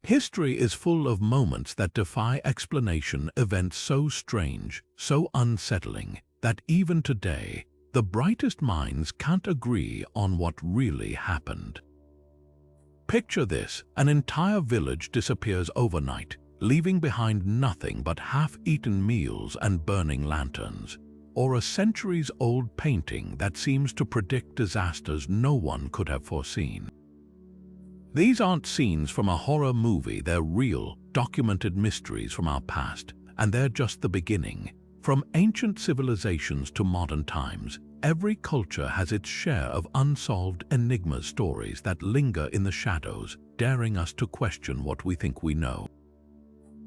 History is full of moments that defy explanation, events so strange, so unsettling, that even today, the brightest minds can't agree on what really happened. Picture this: an entire village disappears overnight, leaving behind nothing but half-eaten meals and burning lanterns, or a centuries-old painting that seems to predict disasters no one could have foreseen. These aren't scenes from a horror movie, they're real, documented mysteries from our past, and they're just the beginning. From ancient civilizations to modern times, every culture has its share of unsolved enigma stories that linger in the shadows, daring us to question what we think we know.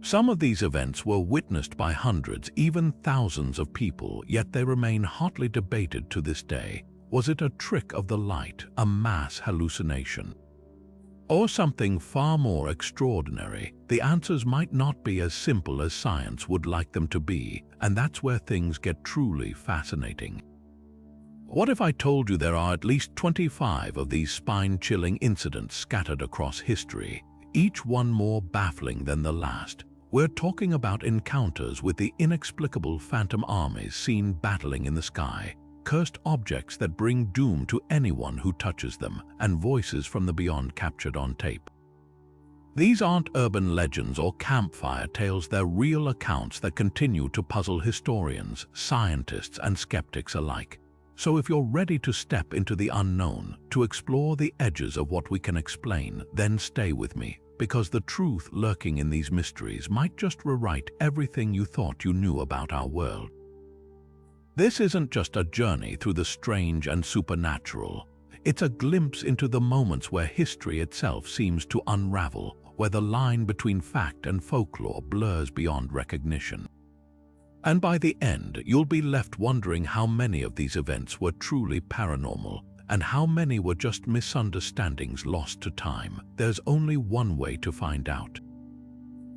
Some of these events were witnessed by hundreds, even thousands of people, yet they remain hotly debated to this day. Was it a trick of the light, a mass hallucination, or something far more extraordinary? The answers might not be as simple as science would like them to be, and that's where things get truly fascinating. What if I told you there are at least 25 of these spine-chilling incidents scattered across history, each one more baffling than the last? We're talking about encounters with the inexplicable phantom armies seen battling in the sky, cursed objects that bring doom to anyone who touches them, and voices from the beyond captured on tape. These aren't urban legends or campfire tales, they're real accounts that continue to puzzle historians, scientists, and skeptics alike. So if you're ready to step into the unknown, to explore the edges of what we can explain, then stay with me, because the truth lurking in these mysteries might just rewrite everything you thought you knew about our world. This isn't just a journey through the strange and supernatural. It's a glimpse into the moments where history itself seems to unravel, where the line between fact and folklore blurs beyond recognition. And by the end, you'll be left wondering how many of these events were truly paranormal, and how many were just misunderstandings lost to time. There's only one way to find out.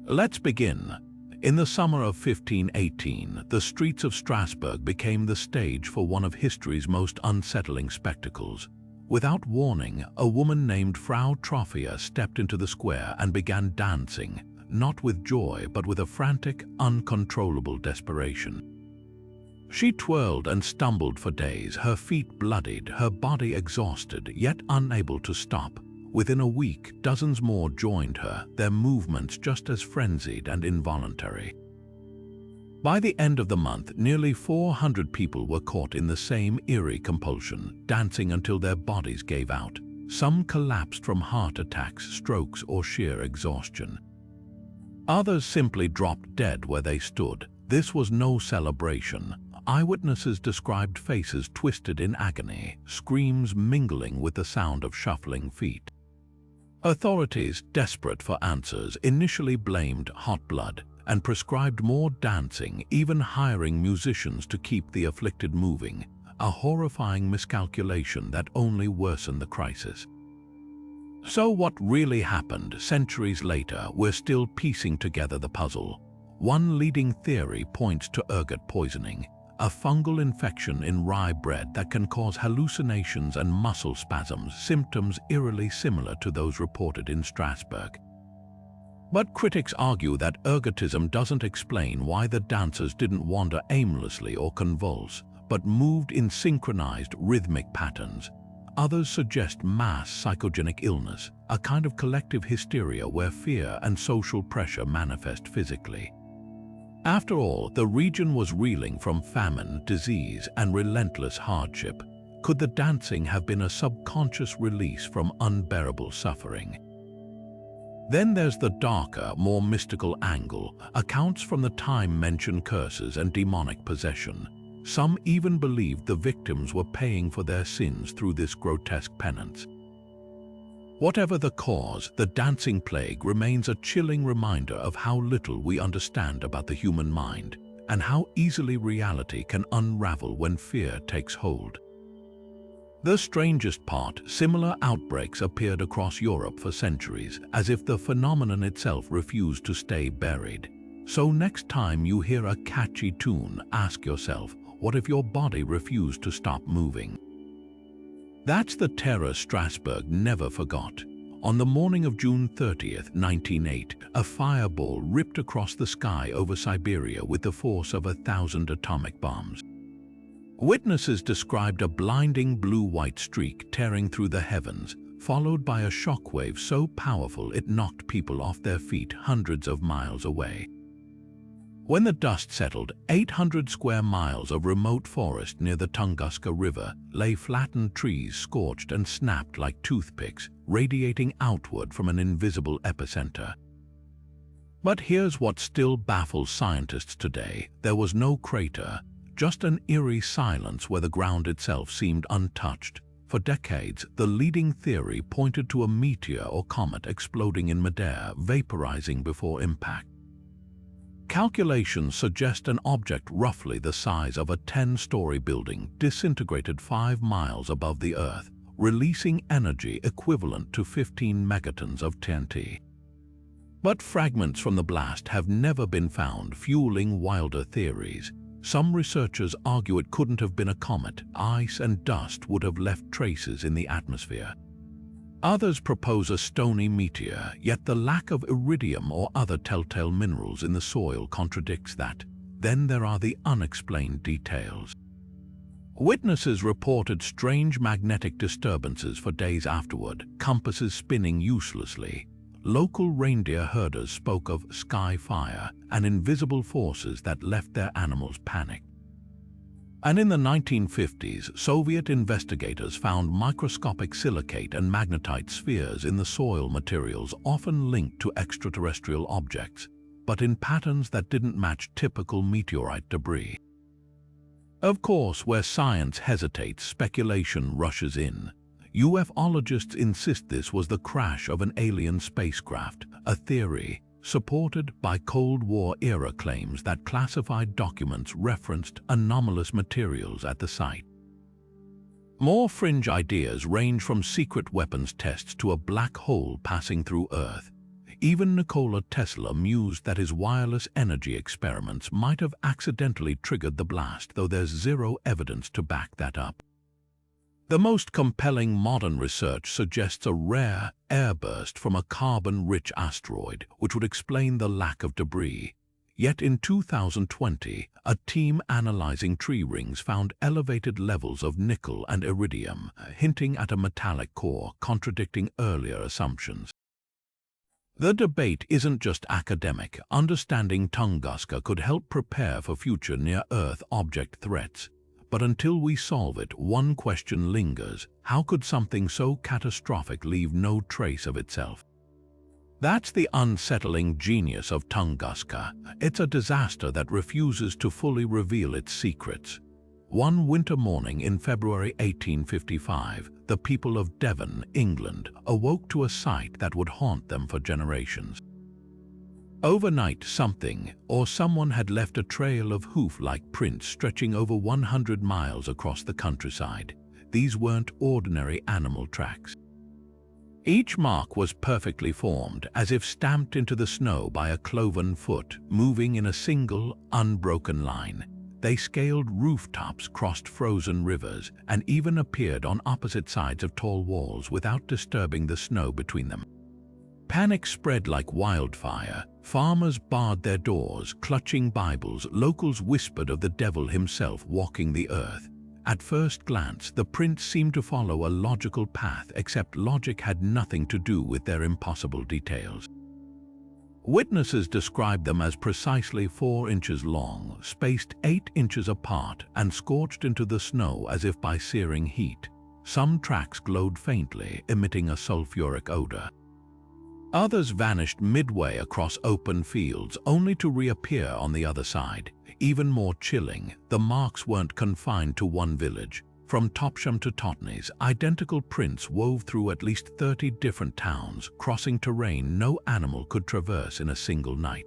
Let's begin. In the summer of 1518, the streets of Strasbourg became the stage for one of history's most unsettling spectacles. Without warning, a woman named Frau Trophia stepped into the square and began dancing, not with joy but with a frantic, uncontrollable desperation. She twirled and stumbled for days, her feet bloodied, her body exhausted, yet unable to stop. Within a week, dozens more joined her, their movements just as frenzied and involuntary. By the end of the month, nearly 400 people were caught in the same eerie compulsion, dancing until their bodies gave out. Some collapsed from heart attacks, strokes, or sheer exhaustion. Others simply dropped dead where they stood. This was no celebration. Eyewitnesses described faces twisted in agony, screams mingling with the sound of shuffling feet. Authorities, desperate for answers, initially blamed hot blood and prescribed more dancing, even hiring musicians to keep the afflicted moving, a horrifying miscalculation that only worsened the crisis. So what really happened? Centuries later, we're still piecing together the puzzle. One leading theory points to ergot poisoning, a fungal infection in rye bread that can cause hallucinations and muscle spasms, symptoms eerily similar to those reported in Strasbourg. But critics argue that ergotism doesn't explain why the dancers didn't wander aimlessly or convulse, but moved in synchronized, rhythmic patterns. Others suggest mass psychogenic illness, a kind of collective hysteria where fear and social pressure manifest physically. After all, the region was reeling from famine, disease, and relentless hardship. Could the dancing have been a subconscious release from unbearable suffering? Then there's the darker, more mystical angle, accounts from the time mention curses and demonic possession. Some even believed the victims were paying for their sins through this grotesque penance. Whatever the cause, the dancing plague remains a chilling reminder of how little we understand about the human mind, and how easily reality can unravel when fear takes hold. The strangest part, similar outbreaks appeared across Europe for centuries, as if the phenomenon itself refused to stay buried. So next time you hear a catchy tune, ask yourself, what if your body refused to stop moving? That's the terror Strasbourg never forgot. On the morning of June 30th, 1908, a fireball ripped across the sky over Siberia with the force of 1,000 atomic bombs. Witnesses described a blinding blue-white streak tearing through the heavens, followed by a shockwave so powerful it knocked people off their feet hundreds of miles away. When the dust settled, 800 square miles of remote forest near the Tunguska River lay flattened trees scorched and snapped like toothpicks, radiating outward from an invisible epicenter. But here's what still baffles scientists today. There was no crater, just an eerie silence where the ground itself seemed untouched. For decades, the leading theory pointed to a meteor or comet exploding in midair, vaporizing before impact. Calculations suggest an object roughly the size of a 10-story building disintegrated 5 miles above the Earth, releasing energy equivalent to 15 megatons of TNT. But fragments from the blast have never been found, fueling wilder theories. Some researchers argue it couldn't have been a comet. Ice and dust would have left traces in the atmosphere. Others propose a stony meteor, yet the lack of iridium or other telltale minerals in the soil contradicts that. Then there are the unexplained details. Witnesses reported strange magnetic disturbances for days afterward, compasses spinning uselessly. Local reindeer herders spoke of sky fire and invisible forces that left their animals panicked. And in the 1950s, Soviet investigators found microscopic silicate and magnetite spheres in the soil materials often linked to extraterrestrial objects, but in patterns that didn't match typical meteorite debris. Of course, where science hesitates, speculation rushes in. UFOlogists insist this was the crash of an alien spacecraft, a theory supported by Cold War-era claims that classified documents referenced anomalous materials at the site. More fringe ideas range from secret weapons tests to a black hole passing through Earth. Even Nikola Tesla mused that his wireless energy experiments might have accidentally triggered the blast, though there's zero evidence to back that up. The most compelling modern research suggests a rare airburst from a carbon-rich asteroid, which would explain the lack of debris. Yet in 2020, a team analyzing tree rings found elevated levels of nickel and iridium, hinting at a metallic core, contradicting earlier assumptions. The debate isn't just academic. Understanding Tunguska could help prepare for future near-Earth object threats. But until we solve it, one question lingers: how could something so catastrophic leave no trace of itself? That's the unsettling genius of Tunguska. It's a disaster that refuses to fully reveal its secrets. One winter morning in February 1855, the people of Devon, England, awoke to a sight that would haunt them for generations. Overnight, something or someone had left a trail of hoof-like prints stretching over 100 miles across the countryside. These weren't ordinary animal tracks. Each mark was perfectly formed, as if stamped into the snow by a cloven foot, moving in a single, unbroken line. They scaled rooftops, crossed frozen rivers, and even appeared on opposite sides of tall walls without disturbing the snow between them. Panic spread like wildfire. Farmers barred their doors, clutching Bibles. Locals whispered of the devil himself walking the earth. At first glance, the prints seemed to follow a logical path, except logic had nothing to do with their impossible details. Witnesses described them as precisely 4 inches long, spaced 8 inches apart, and scorched into the snow as if by searing heat. Some tracks glowed faintly, emitting a sulfuric odor. Others vanished midway across open fields, only to reappear on the other side. Even more chilling, the marks weren't confined to one village. From Topsham to Totnes, identical prints wove through at least 30 different towns, crossing terrain no animal could traverse in a single night.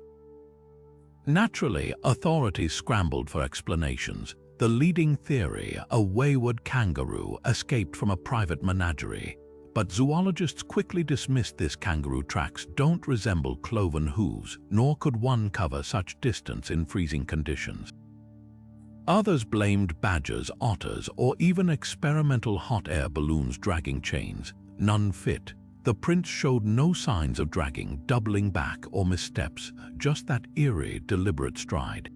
Naturally, authorities scrambled for explanations. The leading theory, a wayward kangaroo, escaped from a private menagerie. But zoologists quickly dismissed this. Kangaroo tracks don't resemble cloven hooves, nor could one cover such distance in freezing conditions. Others blamed badgers, otters, or even experimental hot air balloons dragging chains. None fit. The prints showed no signs of dragging, doubling back, or missteps, just that eerie, deliberate stride.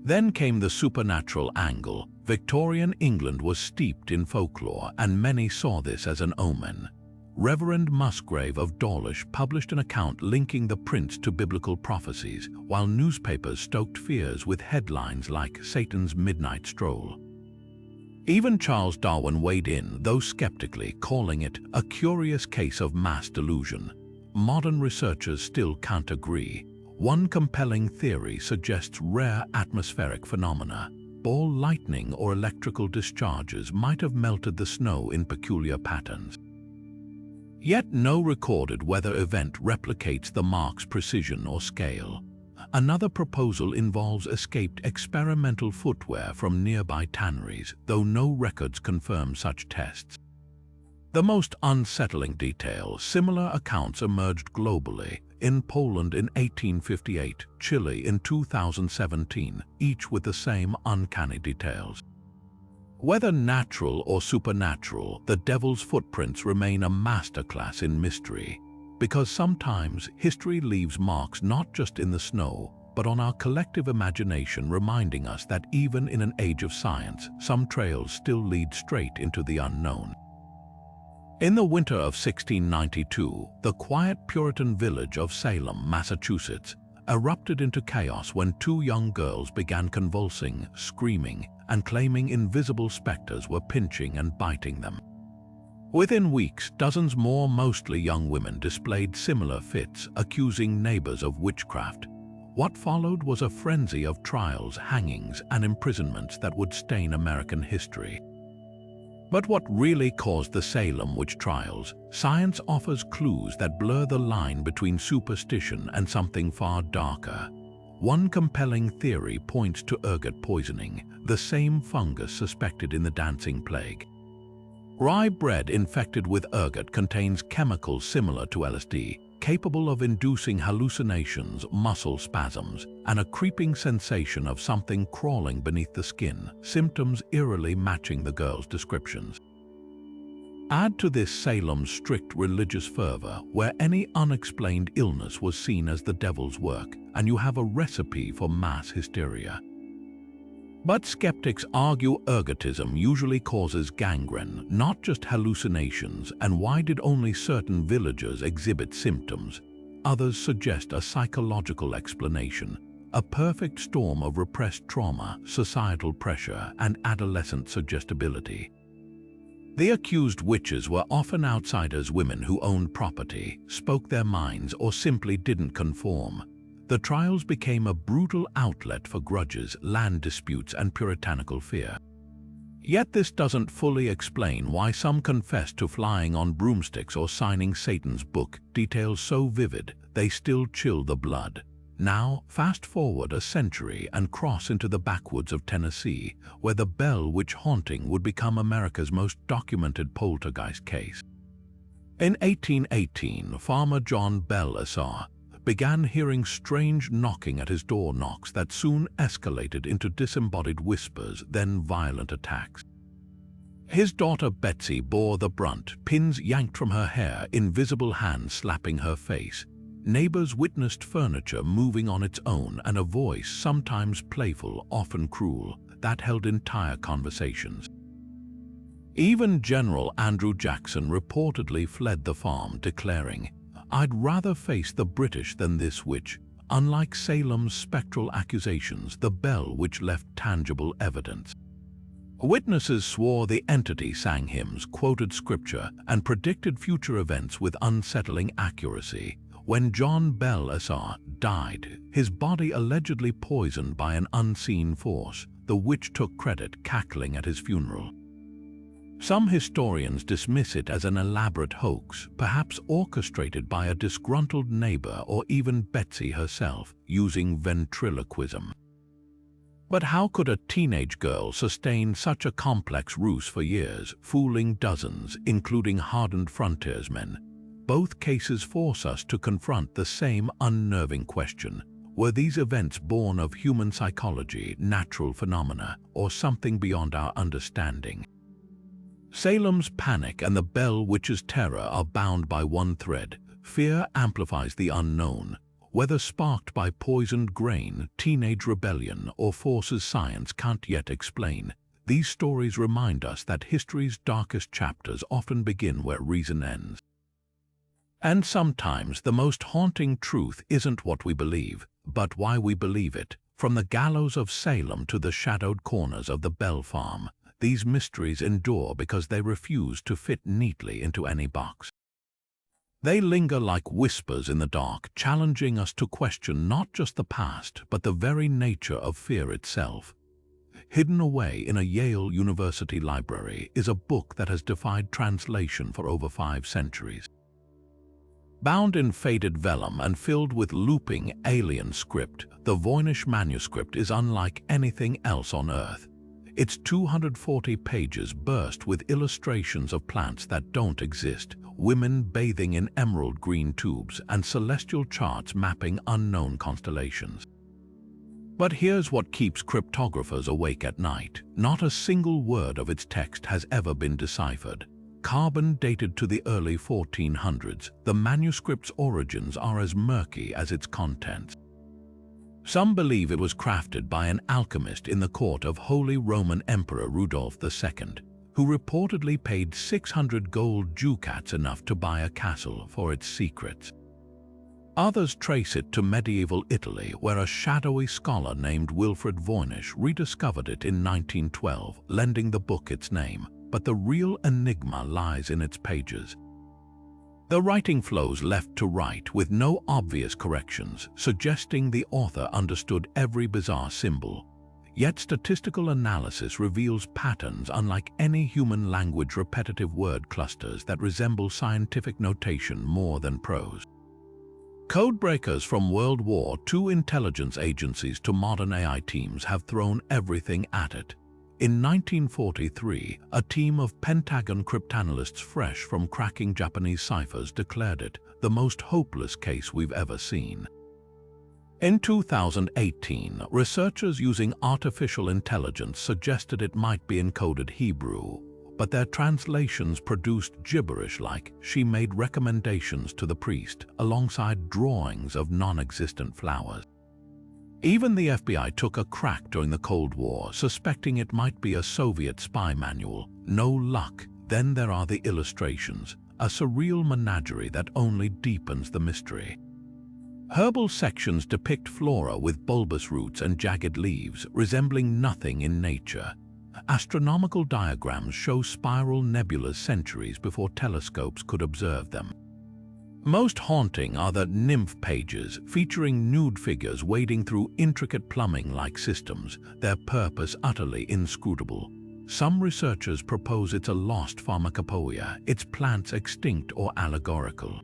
Then came the supernatural angle. Victorian England was steeped in folklore, and many saw this as an omen. Reverend Musgrave of Dawlish published an account linking the prints to biblical prophecies, while newspapers stoked fears with headlines like Satan's Midnight Stroll. Even Charles Darwin weighed in, though skeptically, calling it a curious case of mass delusion. Modern researchers still can't agree. One compelling theory suggests rare atmospheric phenomena. Ball lightning or electrical discharges might have melted the snow in peculiar patterns. Yet no recorded weather event replicates the mark's precision or scale. Another proposal involves escaped experimental footwear from nearby tanneries, though no records confirm such tests. The most unsettling detail: similar accounts emerged globally, in Poland in 1858, Chile in 2017, each with the same uncanny details. Whether natural or supernatural, the devil's footprints remain a masterclass in mystery, because sometimes history leaves marks not just in the snow, but on our collective imagination, reminding us that even in an age of science, some trails still lead straight into the unknown. In the winter of 1692, the quiet Puritan village of Salem, Massachusetts, erupted into chaos when two young girls began convulsing, screaming, and claiming invisible specters were pinching and biting them. Within weeks, dozens more, mostly young women, displayed similar fits, accusing neighbors of witchcraft. What followed was a frenzy of trials, hangings, and imprisonments that would stain American history. But what really caused the Salem witch trials? Science offers clues that blur the line between superstition and something far darker. One compelling theory points to ergot poisoning, the same fungus suspected in the dancing plague. Rye bread infected with ergot contains chemicals similar to LSD, capable of inducing hallucinations, muscle spasms, and a creeping sensation of something crawling beneath the skin, symptoms eerily matching the girls' descriptions. Add to this Salem's strict religious fervor, where any unexplained illness was seen as the devil's work, and you have a recipe for mass hysteria. But skeptics argue ergotism usually causes gangrene, not just hallucinations, and why did only certain villagers exhibit symptoms? Others suggest a psychological explanation, a perfect storm of repressed trauma, societal pressure, and adolescent suggestibility. The accused witches were often outsiders, women who owned property, spoke their minds, or simply didn't conform. The trials became a brutal outlet for grudges, land disputes, and puritanical fear. Yet this doesn't fully explain why some confessed to flying on broomsticks or signing Satan's book, details so vivid they still chill the blood. Now, fast forward a century and cross into the backwoods of Tennessee, where the Bell Witch haunting would become America's most documented poltergeist case. In 1818, farmer John Bell began hearing strange knocking at his door, knocks that soon escalated into disembodied whispers, then violent attacks. His daughter Betsy bore the brunt, pins yanked from her hair, invisible hands slapping her face. Neighbors witnessed furniture moving on its own and a voice, sometimes playful, often cruel, that held entire conversations. Even General Andrew Jackson reportedly fled the farm, declaring, "I'd rather face the British than this witch." Unlike Salem's spectral accusations, the Bell Witch left tangible evidence. Witnesses swore the entity sang hymns, quoted scripture, and predicted future events with unsettling accuracy. When John Bell died, his body allegedly poisoned by an unseen force, the witch took credit, cackling at his funeral. Some historians dismiss it as an elaborate hoax, perhaps orchestrated by a disgruntled neighbor or even Betsy herself, using ventriloquism. But how could a teenage girl sustain such a complex ruse for years, fooling dozens, including hardened frontiersmen? Both cases force us to confront the same unnerving question: were these events born of human psychology, natural phenomena, or something beyond our understanding? Salem's panic and the Bell Witch's terror are bound by one thread. Fear amplifies the unknown. Whether sparked by poisoned grain, teenage rebellion, or forces science can't yet explain, these stories remind us that history's darkest chapters often begin where reason ends. And sometimes the most haunting truth isn't what we believe, but why we believe it. From the gallows of Salem to the shadowed corners of the Bell Farm, these mysteries endure because they refuse to fit neatly into any box. They linger like whispers in the dark, challenging us to question not just the past, but the very nature of fear itself. Hidden away in a Yale University library is a book that has defied translation for over 5 centuries. Bound in faded vellum and filled with looping alien script, the Voynich Manuscript is unlike anything else on Earth. Its 240 pages burst with illustrations of plants that don't exist, women bathing in emerald green tubes, and celestial charts mapping unknown constellations. But here's what keeps cryptographers awake at night. Not a single word of its text has ever been deciphered. Carbon dated to the early 1400s, the manuscript's origins are as murky as its contents. Some believe it was crafted by an alchemist in the court of Holy Roman Emperor Rudolph II, who reportedly paid 600 gold ducats, enough to buy a castle, for its secrets. Others trace it to medieval Italy, where a shadowy scholar named Wilfrid Voynich rediscovered it in 1912, lending the book its name. But the real enigma lies in its pages. The writing flows left to right with no obvious corrections, suggesting the author understood every bizarre symbol. Yet statistical analysis reveals patterns unlike any human language, repetitive word clusters that resemble scientific notation more than prose. Codebreakers from World War II intelligence agencies to modern AI teams have thrown everything at it. In 1943, a team of Pentagon cryptanalysts fresh from cracking Japanese ciphers declared it the most hopeless case we've ever seen. In 2018, researchers using artificial intelligence suggested it might be encoded Hebrew, but their translations produced gibberish like "she made recommendations to the priest" alongside drawings of non-existent flowers. Even the FBI took a crack during the Cold War, suspecting it might be a Soviet spy manual. No luck. Then there are the illustrations, a surreal menagerie that only deepens the mystery. Herbal sections depict flora with bulbous roots and jagged leaves, resembling nothing in nature. Astronomical diagrams show spiral nebulas centuries before telescopes could observe them. Most haunting are the nymph pages, featuring nude figures wading through intricate plumbing-like systems, their purpose utterly inscrutable. Some researchers propose it's a lost pharmacopoeia, its plants extinct or allegorical.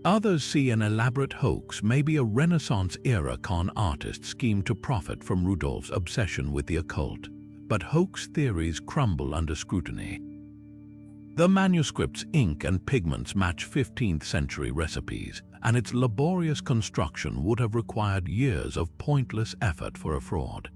Others see an elaborate hoax, maybe a Renaissance-era con artist scheme to profit from Rudolph's obsession with the occult. But hoax theories crumble under scrutiny. The manuscript's ink and pigments match 15th century recipes, and its laborious construction would have required years of pointless effort for a fraud.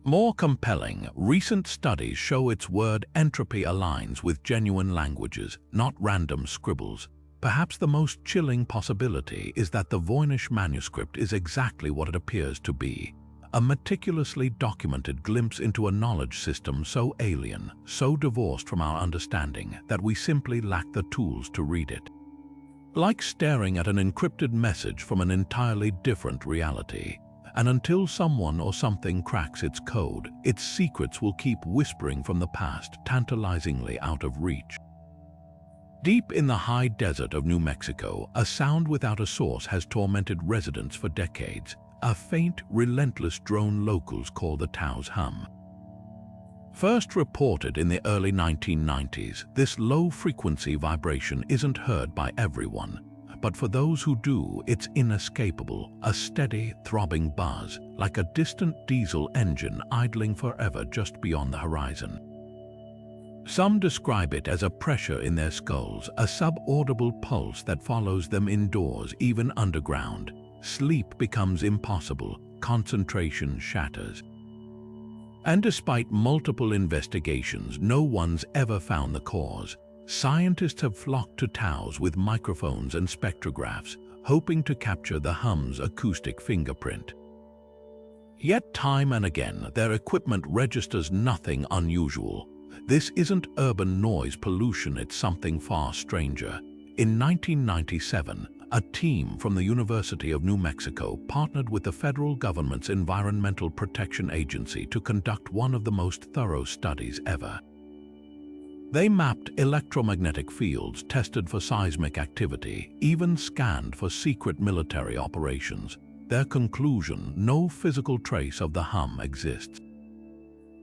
More compelling, recent studies show its word entropy aligns with genuine languages, not random scribbles. Perhaps the most chilling possibility is that the Voynich manuscript is exactly what it appears to be. A meticulously documented glimpse into a knowledge system so alien, so divorced from our understanding, that we simply lack the tools to read it. Like staring at an encrypted message from an entirely different reality. And until someone or something cracks its code, its secrets will keep whispering from the past, tantalizingly out of reach. Deep in the high desert of New Mexico, a sound without a source has tormented residents for decades. A faint, relentless drone locals call the Tau's hum. First reported in the early 1990s, this low-frequency vibration isn't heard by everyone, but for those who do, it's inescapable, a steady, throbbing buzz, like a distant diesel engine idling forever just beyond the horizon. Some describe it as a pressure in their skulls, a subaudible pulse that follows them indoors, even underground. Sleep becomes impossible, concentration shatters. And despite multiple investigations, no one's ever found the cause. Scientists have flocked to towers with microphones and spectrographs, hoping to capture the hum's acoustic fingerprint. Yet time and again, their equipment registers nothing unusual. This isn't urban noise pollution, it's something far stranger. In 1997, a team from the University of New Mexico partnered with the federal government's Environmental Protection Agency to conduct one of the most thorough studies ever. They mapped electromagnetic fields, tested for seismic activity, even scanned for secret military operations. Their conclusion: no physical trace of the hum exists.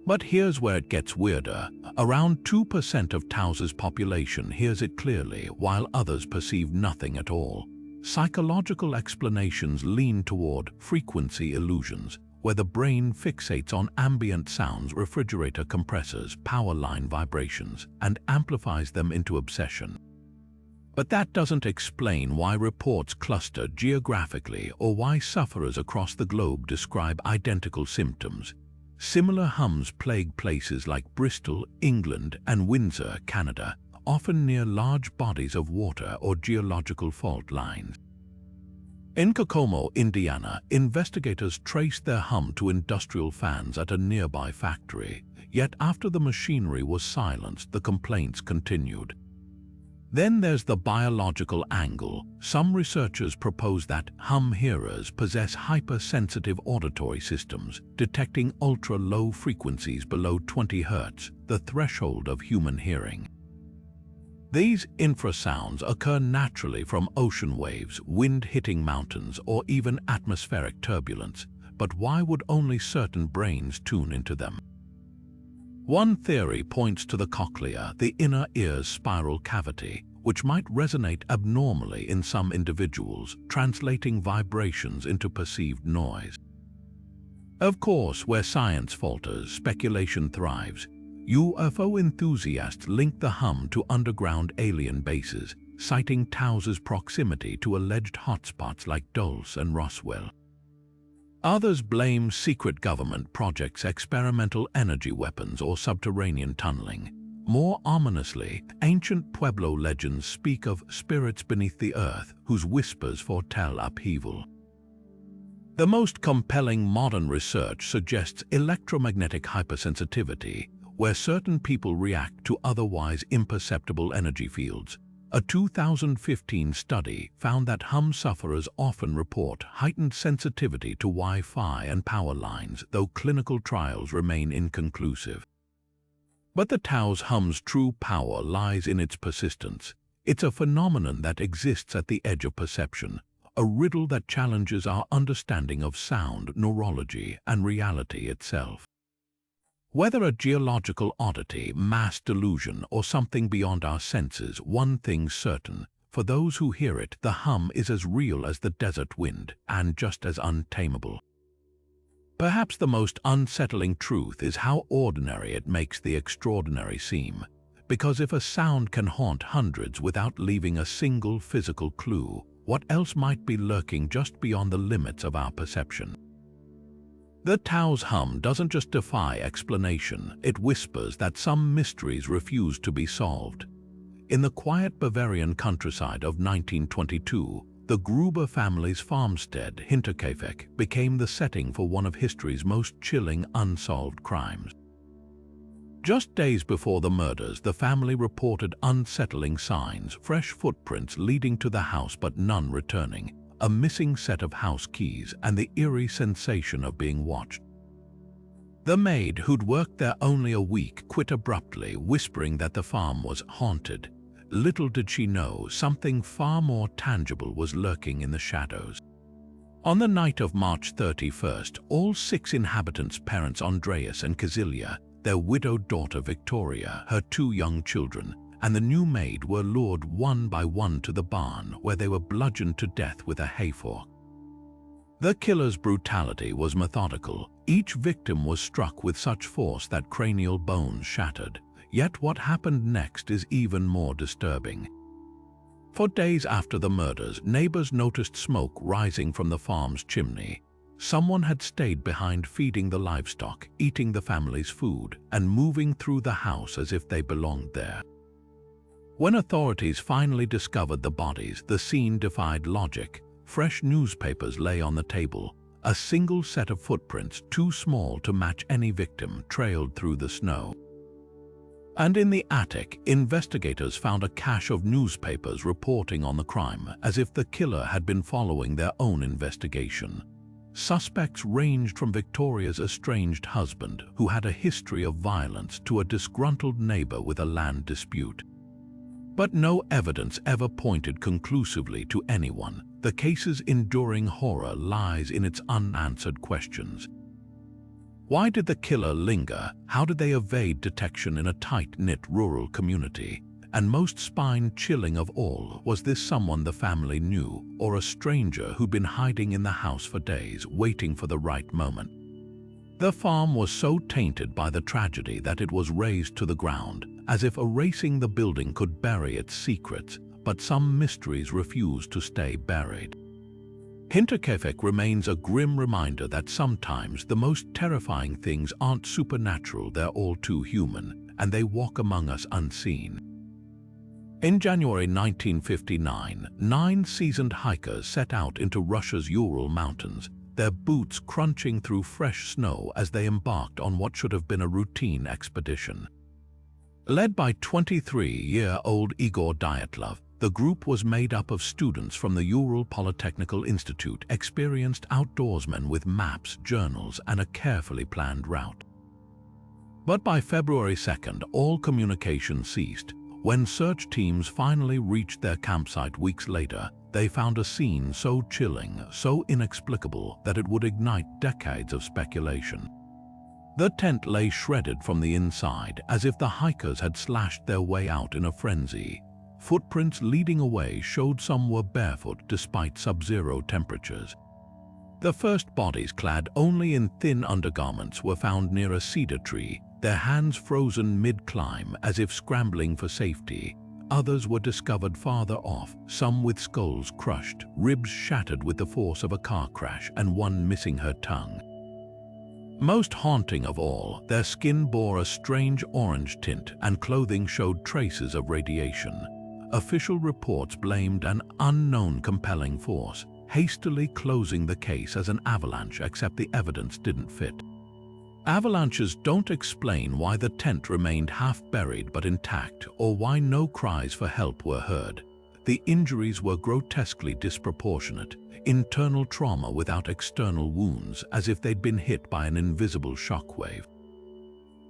But here's where it gets weirder. Around 2% of Taos's population hears it clearly, while others perceive nothing at all. Psychological explanations lean toward frequency illusions, where the brain fixates on ambient sounds, refrigerator compressors, power line vibrations, and amplifies them into obsession. But that doesn't explain why reports cluster geographically or why sufferers across the globe describe identical symptoms. Similar hums plague places like Bristol, England, and Windsor, Canada, often near large bodies of water or geological fault lines. In Kokomo, Indiana, investigators traced their hum to industrial fans at a nearby factory. Yet after the machinery was silenced, the complaints continued. Then there's the biological angle. Some researchers propose that hum hearers possess hypersensitive auditory systems, detecting ultra-low frequencies below 20 Hz, the threshold of human hearing. These infrasounds occur naturally from ocean waves, wind hitting mountains, or even atmospheric turbulence. But why would only certain brains tune into them? One theory points to the cochlea, the inner ear's spiral cavity, which might resonate abnormally in some individuals, translating vibrations into perceived noise. Of course, where science falters, speculation thrives. UFO enthusiasts link the hum to underground alien bases, citing Taos's proximity to alleged hotspots like Dulce and Roswell. Others blame secret government projects, experimental energy weapons, or subterranean tunneling. More ominously, ancient Pueblo legends speak of spirits beneath the earth whose whispers foretell upheaval. The most compelling modern research suggests electromagnetic hypersensitivity, where certain people react to otherwise imperceptible energy fields. A 2015 study found that hum sufferers often report heightened sensitivity to Wi-Fi and power lines, though clinical trials remain inconclusive. But the Tao's hum's true power lies in its persistence. It's a phenomenon that exists at the edge of perception, a riddle that challenges our understanding of sound, neurology, and reality itself. Whether a geological oddity, mass delusion, or something beyond our senses, one thing's certain: for those who hear it, the hum is as real as the desert wind, and just as untamable. Perhaps the most unsettling truth is how ordinary it makes the extraordinary seem. Because if a sound can haunt hundreds without leaving a single physical clue, what else might be lurking just beyond the limits of our perception? The Tao's hum doesn't just defy explanation, it whispers that some mysteries refuse to be solved. In the quiet Bavarian countryside of 1922, the Gruber family's farmstead, Hinterkaifeck, became the setting for one of history's most chilling unsolved crimes. Just days before the murders, the family reported unsettling signs: fresh footprints leading to the house but none returning, a missing set of house keys, and the eerie sensation of being watched. The maid, who'd worked there only a week, quit abruptly, whispering that the farm was haunted. Little did she know, something far more tangible was lurking in the shadows. On the night of March 31st, all 6 inhabitants, parents Andreas and Kazilia, their widowed daughter Victoria, her 2 young children, and the new maid, were lured one by one to the barn, where they were bludgeoned to death with a hayfork. The killer's brutality was methodical. Each victim was struck with such force that cranial bones shattered. Yet what happened next is even more disturbing. For days after the murders, neighbors noticed smoke rising from the farm's chimney. someone had stayed behind feeding the livestock, eating the family's food, and moving through the house as if they belonged there. When authorities finally discovered the bodies, the scene defied logic. Fresh newspapers lay on the table. A single set of footprints, too small to match any victim, trailed through the snow. And in the attic, investigators found a cache of newspapers reporting on the crime, as if the killer had been following their own investigation. Suspects ranged from Victoria's estranged husband, who had a history of violence, to a disgruntled neighbor with a land dispute. But no evidence ever pointed conclusively to anyone. The case's enduring horror lies in its unanswered questions. Why did the killer linger? How did they evade detection in a tight-knit rural community? And most spine-chilling of all, was this someone the family knew, or a stranger who'd been hiding in the house for days, waiting for the right moment? The farm was so tainted by the tragedy that it was razed to the ground, as if erasing the building could bury its secrets, but some mysteries refused to stay buried. Hinterkaifeck remains a grim reminder that sometimes the most terrifying things aren't supernatural, they're all too human, and they walk among us unseen. In January 1959, 9 seasoned hikers set out into Russia's Ural Mountains, their boots crunching through fresh snow as they embarked on what should have been a routine expedition. Led by 23-year-old Igor Dyatlov, the group was made up of students from the Ural Polytechnical Institute, experienced outdoorsmen with maps, journals, and a carefully planned route. But by February 2nd, all communication ceased. When search teams finally reached their campsite weeks later, they found a scene so chilling, so inexplicable, that it would ignite decades of speculation. The tent lay shredded from the inside, as if the hikers had slashed their way out in a frenzy. Footprints leading away showed some were barefoot despite sub-zero temperatures. The first bodies, clad only in thin undergarments, were found near a cedar tree, their hands frozen mid-climb as if scrambling for safety. Others were discovered farther off, some with skulls crushed, ribs shattered with the force of a car crash, and one missing her tongue. Most haunting of all, their skin bore a strange orange tint and clothing showed traces of radiation. Official reports blamed an unknown compelling force, hastily closing the case as an avalanche, except the evidence didn't fit. Avalanches don't explain why the tent remained half-buried but intact, or why no cries for help were heard. The injuries were grotesquely disproportionate, internal trauma without external wounds, as if they'd been hit by an invisible shockwave.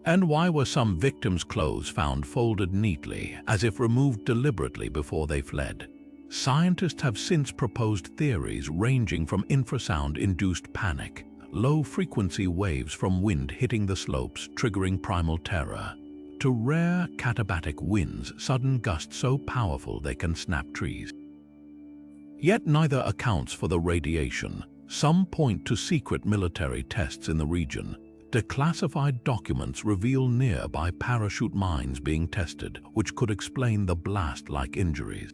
And why were some victims' clothes found folded neatly, as if removed deliberately before they fled? Scientists have since proposed theories ranging from infrasound-induced panic, low-frequency waves from wind hitting the slopes triggering primal terror, to rare katabatic winds, sudden gusts so powerful they can snap trees. Yet neither accounts for the radiation. Some point to secret military tests in the region. Declassified documents reveal nearby parachute mines being tested, which could explain the blast-like injuries.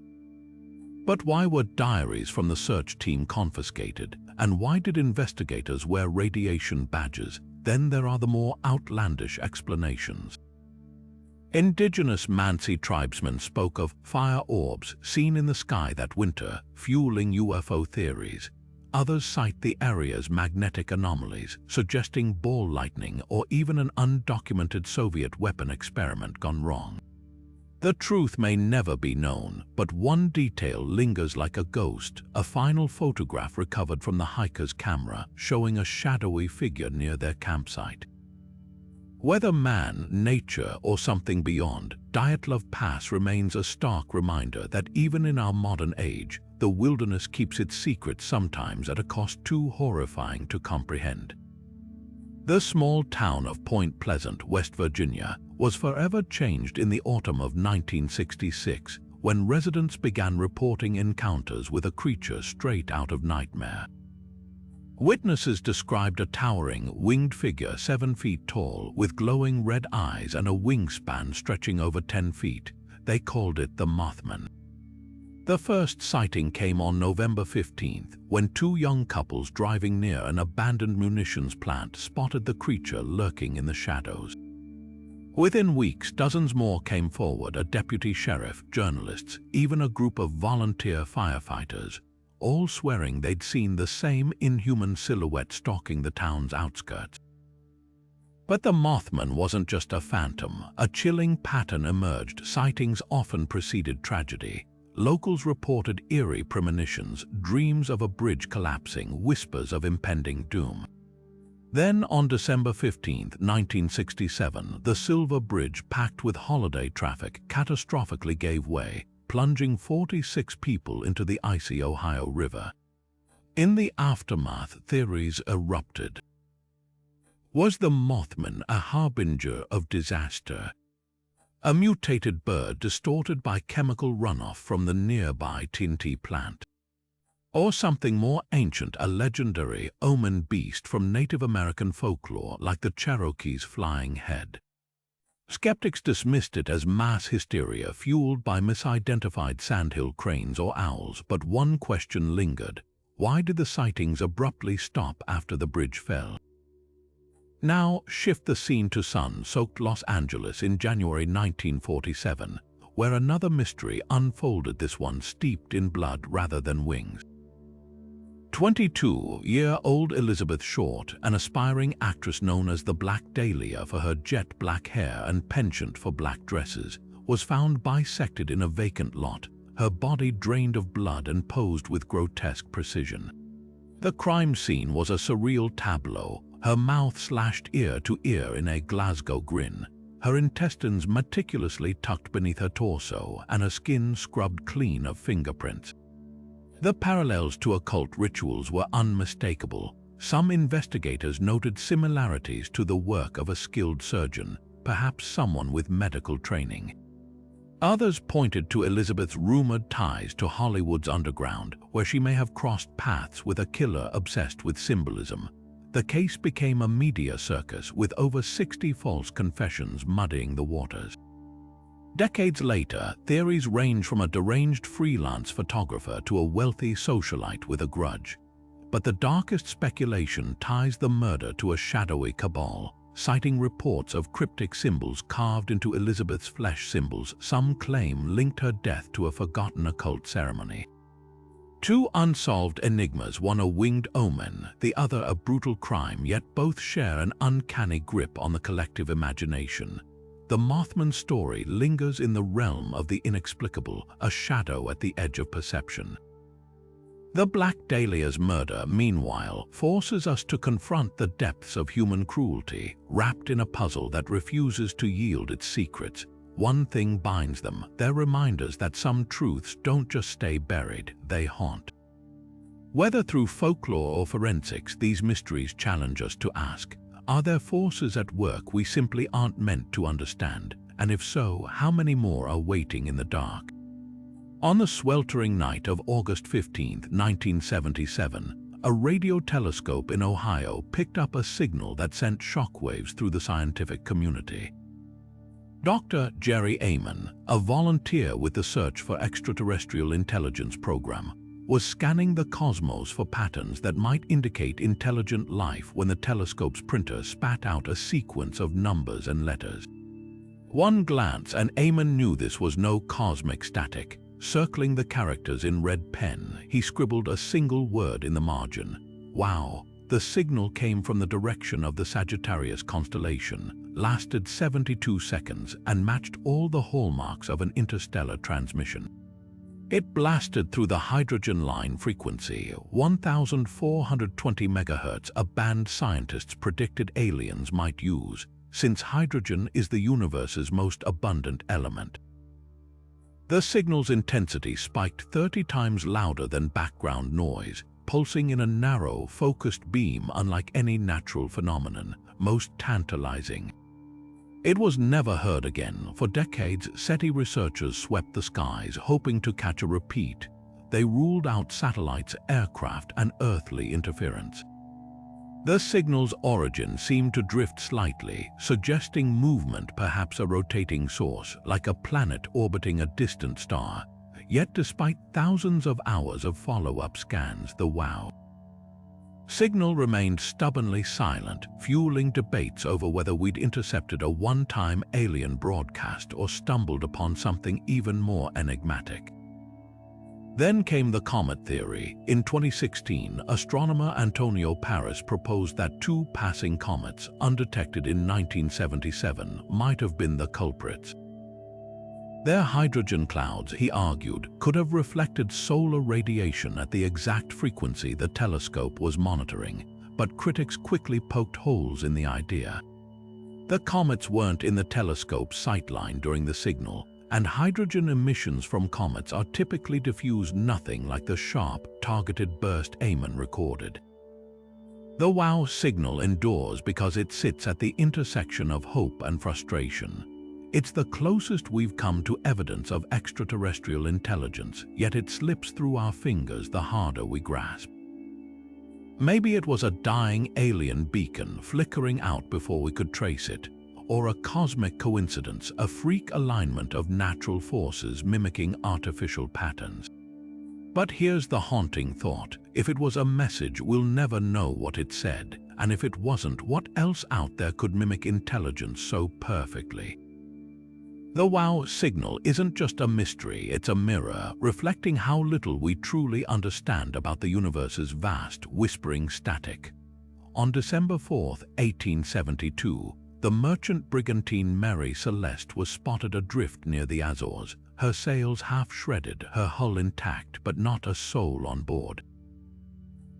But why were diaries from the search team confiscated, and why did investigators wear radiation badges? Then there are the more outlandish explanations. Indigenous Mansi tribesmen spoke of fire orbs seen in the sky that winter, fueling UFO theories. Others cite the area's magnetic anomalies, suggesting ball lightning or even an undocumented Soviet weapon experiment gone wrong. The truth may never be known, but one detail lingers like a ghost, a final photograph recovered from the hiker's camera showing a shadowy figure near their campsite. Whether man, nature, or something beyond, Dyatlov Pass remains a stark reminder that even in our modern age, the wilderness keeps its secrets, sometimes at a cost too horrifying to comprehend. The small town of Point Pleasant, West Virginia, was forever changed in the autumn of 1966 when residents began reporting encounters with a creature straight out of nightmare. Witnesses described a towering, winged figure 7 feet tall with glowing red eyes and a wingspan stretching over 10 feet. They called it the Mothman. The first sighting came on November 15th, when two young couples driving near an abandoned munitions plant spotted the creature lurking in the shadows. Within weeks, dozens more came forward, a deputy sheriff, journalists, even a group of volunteer firefighters, all swearing they'd seen the same inhuman silhouette stalking the town's outskirts. But the Mothman wasn't just a phantom. A chilling pattern emerged. Sightings often preceded tragedy. Locals reported eerie premonitions, dreams of a bridge collapsing, whispers of impending doom. Then, on December 15, 1967, the Silver Bridge, packed with holiday traffic, catastrophically gave way, plunging 46 people into the icy Ohio River. In the aftermath, theories erupted. Was the Mothman a harbinger of disaster? A mutated bird distorted by chemical runoff from the nearby TNT plant? Or something more ancient, a legendary omen beast from Native American folklore like the Cherokee's flying head? Skeptics dismissed it as mass hysteria fueled by misidentified sandhill cranes or owls, but one question lingered. Why did the sightings abruptly stop after the bridge fell? Now, shift the scene to sun-soaked Los Angeles in January 1947, where another mystery unfolded, this one steeped in blood rather than wings. 22-year-old Elizabeth Short, an aspiring actress known as the Black Dahlia for her jet black hair and penchant for black dresses, was found bisected in a vacant lot, her body drained of blood and posed with grotesque precision. The crime scene was a surreal tableau, her mouth slashed ear to ear in a Glasgow grin, her intestines meticulously tucked beneath her torso, and her skin scrubbed clean of fingerprints. The parallels to occult rituals were unmistakable. Some investigators noted similarities to the work of a skilled surgeon, perhaps someone with medical training. Others pointed to Elizabeth's rumored ties to Hollywood's underground, where she may have crossed paths with a killer obsessed with symbolism. The case became a media circus, with over 60 false confessions muddying the waters. Decades later, theories range from a deranged freelance photographer to a wealthy socialite with a grudge. But the darkest speculation ties the murder to a shadowy cabal, citing reports of cryptic symbols carved into Elizabeth's flesh. Symbols some claim linked her death to a forgotten occult ceremony. Two unsolved enigmas, one a winged omen, the other a brutal crime, yet both share an uncanny grip on the collective imagination. The Mothman story lingers in the realm of the inexplicable, a shadow at the edge of perception. The Black Dahlia's murder, meanwhile, forces us to confront the depths of human cruelty, wrapped in a puzzle that refuses to yield its secrets. One thing binds them: they're reminders that some truths don't just stay buried, they haunt. Whether through folklore or forensics, these mysteries challenge us to ask, are there forces at work we simply aren't meant to understand? And if so, how many more are waiting in the dark? On the sweltering night of August 15, 1977, a radio telescope in Ohio picked up a signal that sent shockwaves through the scientific community. Dr. Jerry Amon, a volunteer with the Search for Extraterrestrial Intelligence program, was scanning the cosmos for patterns that might indicate intelligent life when the telescope's printer spat out a sequence of numbers and letters. One glance and Amon knew this was no cosmic static. Circling the characters in red pen, he scribbled a single word in the margin. Wow! The signal came from the direction of the Sagittarius constellation, lasted 72 seconds, and matched all the hallmarks of an interstellar transmission. It blasted through the hydrogen line frequency, 1,420 MHz, a band scientists predicted aliens might use, since hydrogen is the universe's most abundant element. The signal's intensity spiked 30 times louder than background noise, pulsing in a narrow, focused beam unlike any natural phenomenon, most tantalizing. It was never heard again. For decades, SETI researchers swept the skies, hoping to catch a repeat. They ruled out satellites, aircraft, and earthly interference. The signal's origin seemed to drift slightly, suggesting movement, perhaps a rotating source, like a planet orbiting a distant star. Yet despite thousands of hours of follow-up scans, the WOW signal remained stubbornly silent, fueling debates over whether we'd intercepted a one-time alien broadcast or stumbled upon something even more enigmatic. Then came the comet theory. In 2016, astronomer Antonio Paris proposed that two passing comets, undetected in 1977, might have been the culprits. Their hydrogen clouds, he argued, could have reflected solar radiation at the exact frequency the telescope was monitoring, but critics quickly poked holes in the idea. The comets weren't in the telescope's sightline during the signal, and hydrogen emissions from comets are typically diffuse nothing like the sharp, targeted burst Eamon recorded. The WOW signal endures because it sits at the intersection of hope and frustration. It's the closest we've come to evidence of extraterrestrial intelligence, yet it slips through our fingers the harder we grasp. Maybe it was a dying alien beacon flickering out before we could trace it, or a cosmic coincidence, a freak alignment of natural forces mimicking artificial patterns. But here's the haunting thought: if it was a message, we'll never know what it said, and if it wasn't, what else out there could mimic intelligence so perfectly? The WOW signal isn't just a mystery, it's a mirror, reflecting how little we truly understand about the universe's vast, whispering static. On December 4, 1872, the merchant brigantine Mary Celeste was spotted adrift near the Azores, her sails half shredded, her hull intact, but not a soul on board.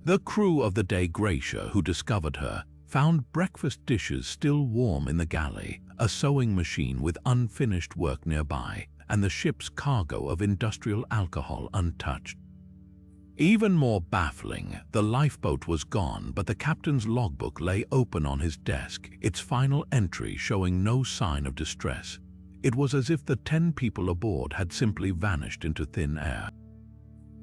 The crew of the Dei Gratia, who discovered her, found breakfast dishes still warm in the galley, a sewing machine with unfinished work nearby, and the ship's cargo of industrial alcohol untouched. Even more baffling, the lifeboat was gone, but the captain's logbook lay open on his desk, its final entry showing no sign of distress. It was as if the 10 people aboard had simply vanished into thin air.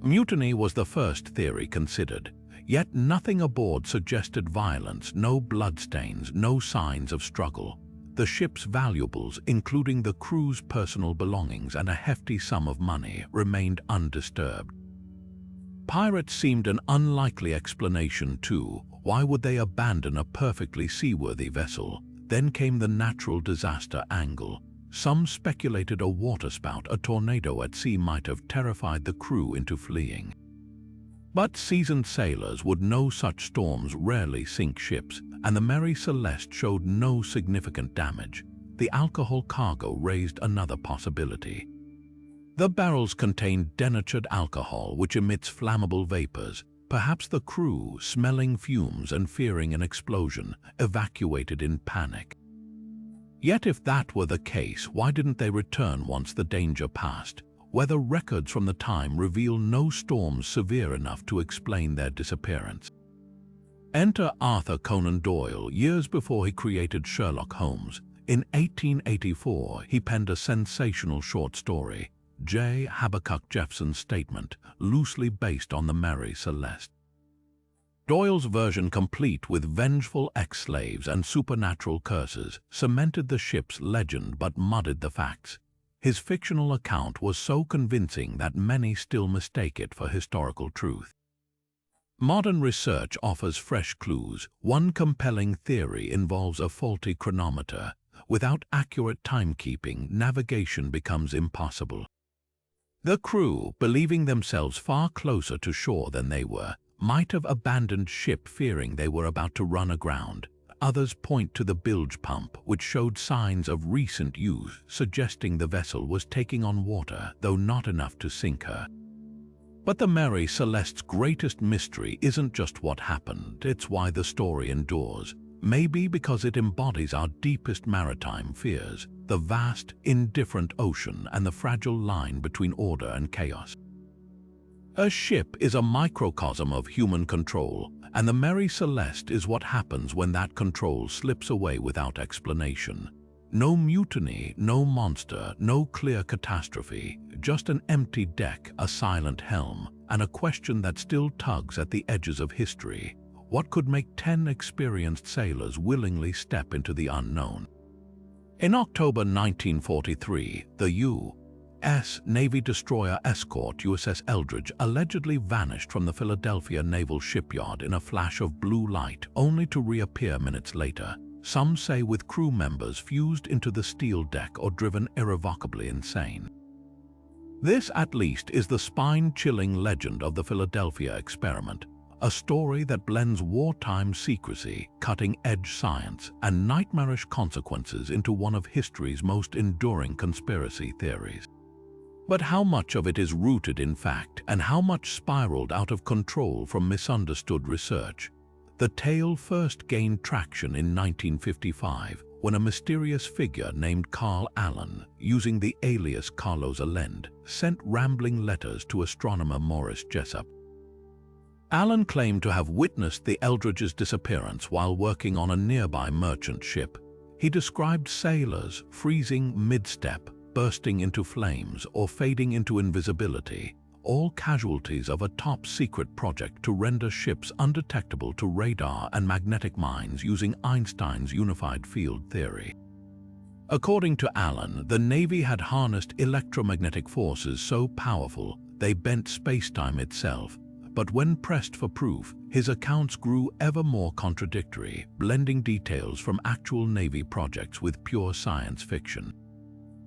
Mutiny was the first theory considered, yet nothing aboard suggested violence, no bloodstains, no signs of struggle. The ship's valuables, including the crew's personal belongings and a hefty sum of money, remained undisturbed. Pirates seemed an unlikely explanation too. Why would they abandon a perfectly seaworthy vessel? Then came the natural disaster angle. Some speculated a waterspout, a tornado at sea, might have terrified the crew into fleeing. But seasoned sailors would know such storms rarely sink ships, and the Mary Celeste showed no significant damage. The alcohol cargo raised another possibility. The barrels contained denatured alcohol, which emits flammable vapors. Perhaps the crew, smelling fumes and fearing an explosion, evacuated in panic. Yet if that were the case, why didn't they return once the danger passed? Weather records from the time reveal no storms severe enough to explain their disappearance. Enter Arthur Conan Doyle. Years before he created Sherlock Holmes, in 1884, he penned a sensational short story, J. Habakkuk Jeffson's Statement, loosely based on the Mary Celeste. Doyle's version, complete with vengeful ex-slaves and supernatural curses, cemented the ship's legend but muddied the facts. His fictional account was so convincing that many still mistake it for historical truth. Modern research offers fresh clues. One compelling theory involves a faulty chronometer. Without accurate timekeeping, navigation becomes impossible. The crew, believing themselves far closer to shore than they were, might have abandoned ship fearing they were about to run aground. Others point to the bilge pump, which showed signs of recent use, suggesting the vessel was taking on water, though not enough to sink her. But the Mary Celeste's greatest mystery isn't just what happened, it's why the story endures. Maybe because it embodies our deepest maritime fears, the vast, indifferent ocean and the fragile line between order and chaos. A ship is a microcosm of human control, and the Mary Celeste is what happens when that control slips away without explanation. No mutiny, no monster, no clear catastrophe, just an empty deck, a silent helm, and a question that still tugs at the edges of history. What could make 10 experienced sailors willingly step into the unknown? In October 1943, the Navy destroyer escort USS Eldridge allegedly vanished from the Philadelphia Naval Shipyard in a flash of blue light, only to reappear minutes later. Some say with crew members fused into the steel deck or driven irrevocably insane. This, at least, is the spine-chilling legend of the Philadelphia experiment, a story that blends wartime secrecy, cutting-edge science, and nightmarish consequences into one of history's most enduring conspiracy theories. But how much of it is rooted in fact, and how much spiraled out of control from misunderstood research? The tale first gained traction in 1955 when a mysterious figure named Carl Allen, using the alias Carlos Allende, sent rambling letters to astronomer Morris Jessup. Allen claimed to have witnessed the Eldridge's disappearance while working on a nearby merchant ship. He described sailors freezing mid-step, bursting into flames, or fading into invisibility, all casualties of a top-secret project to render ships undetectable to radar and magnetic mines using Einstein's unified field theory. According to Allen, the Navy had harnessed electromagnetic forces so powerful they bent space-time itself, but when pressed for proof, his accounts grew ever more contradictory, blending details from actual Navy projects with pure science fiction.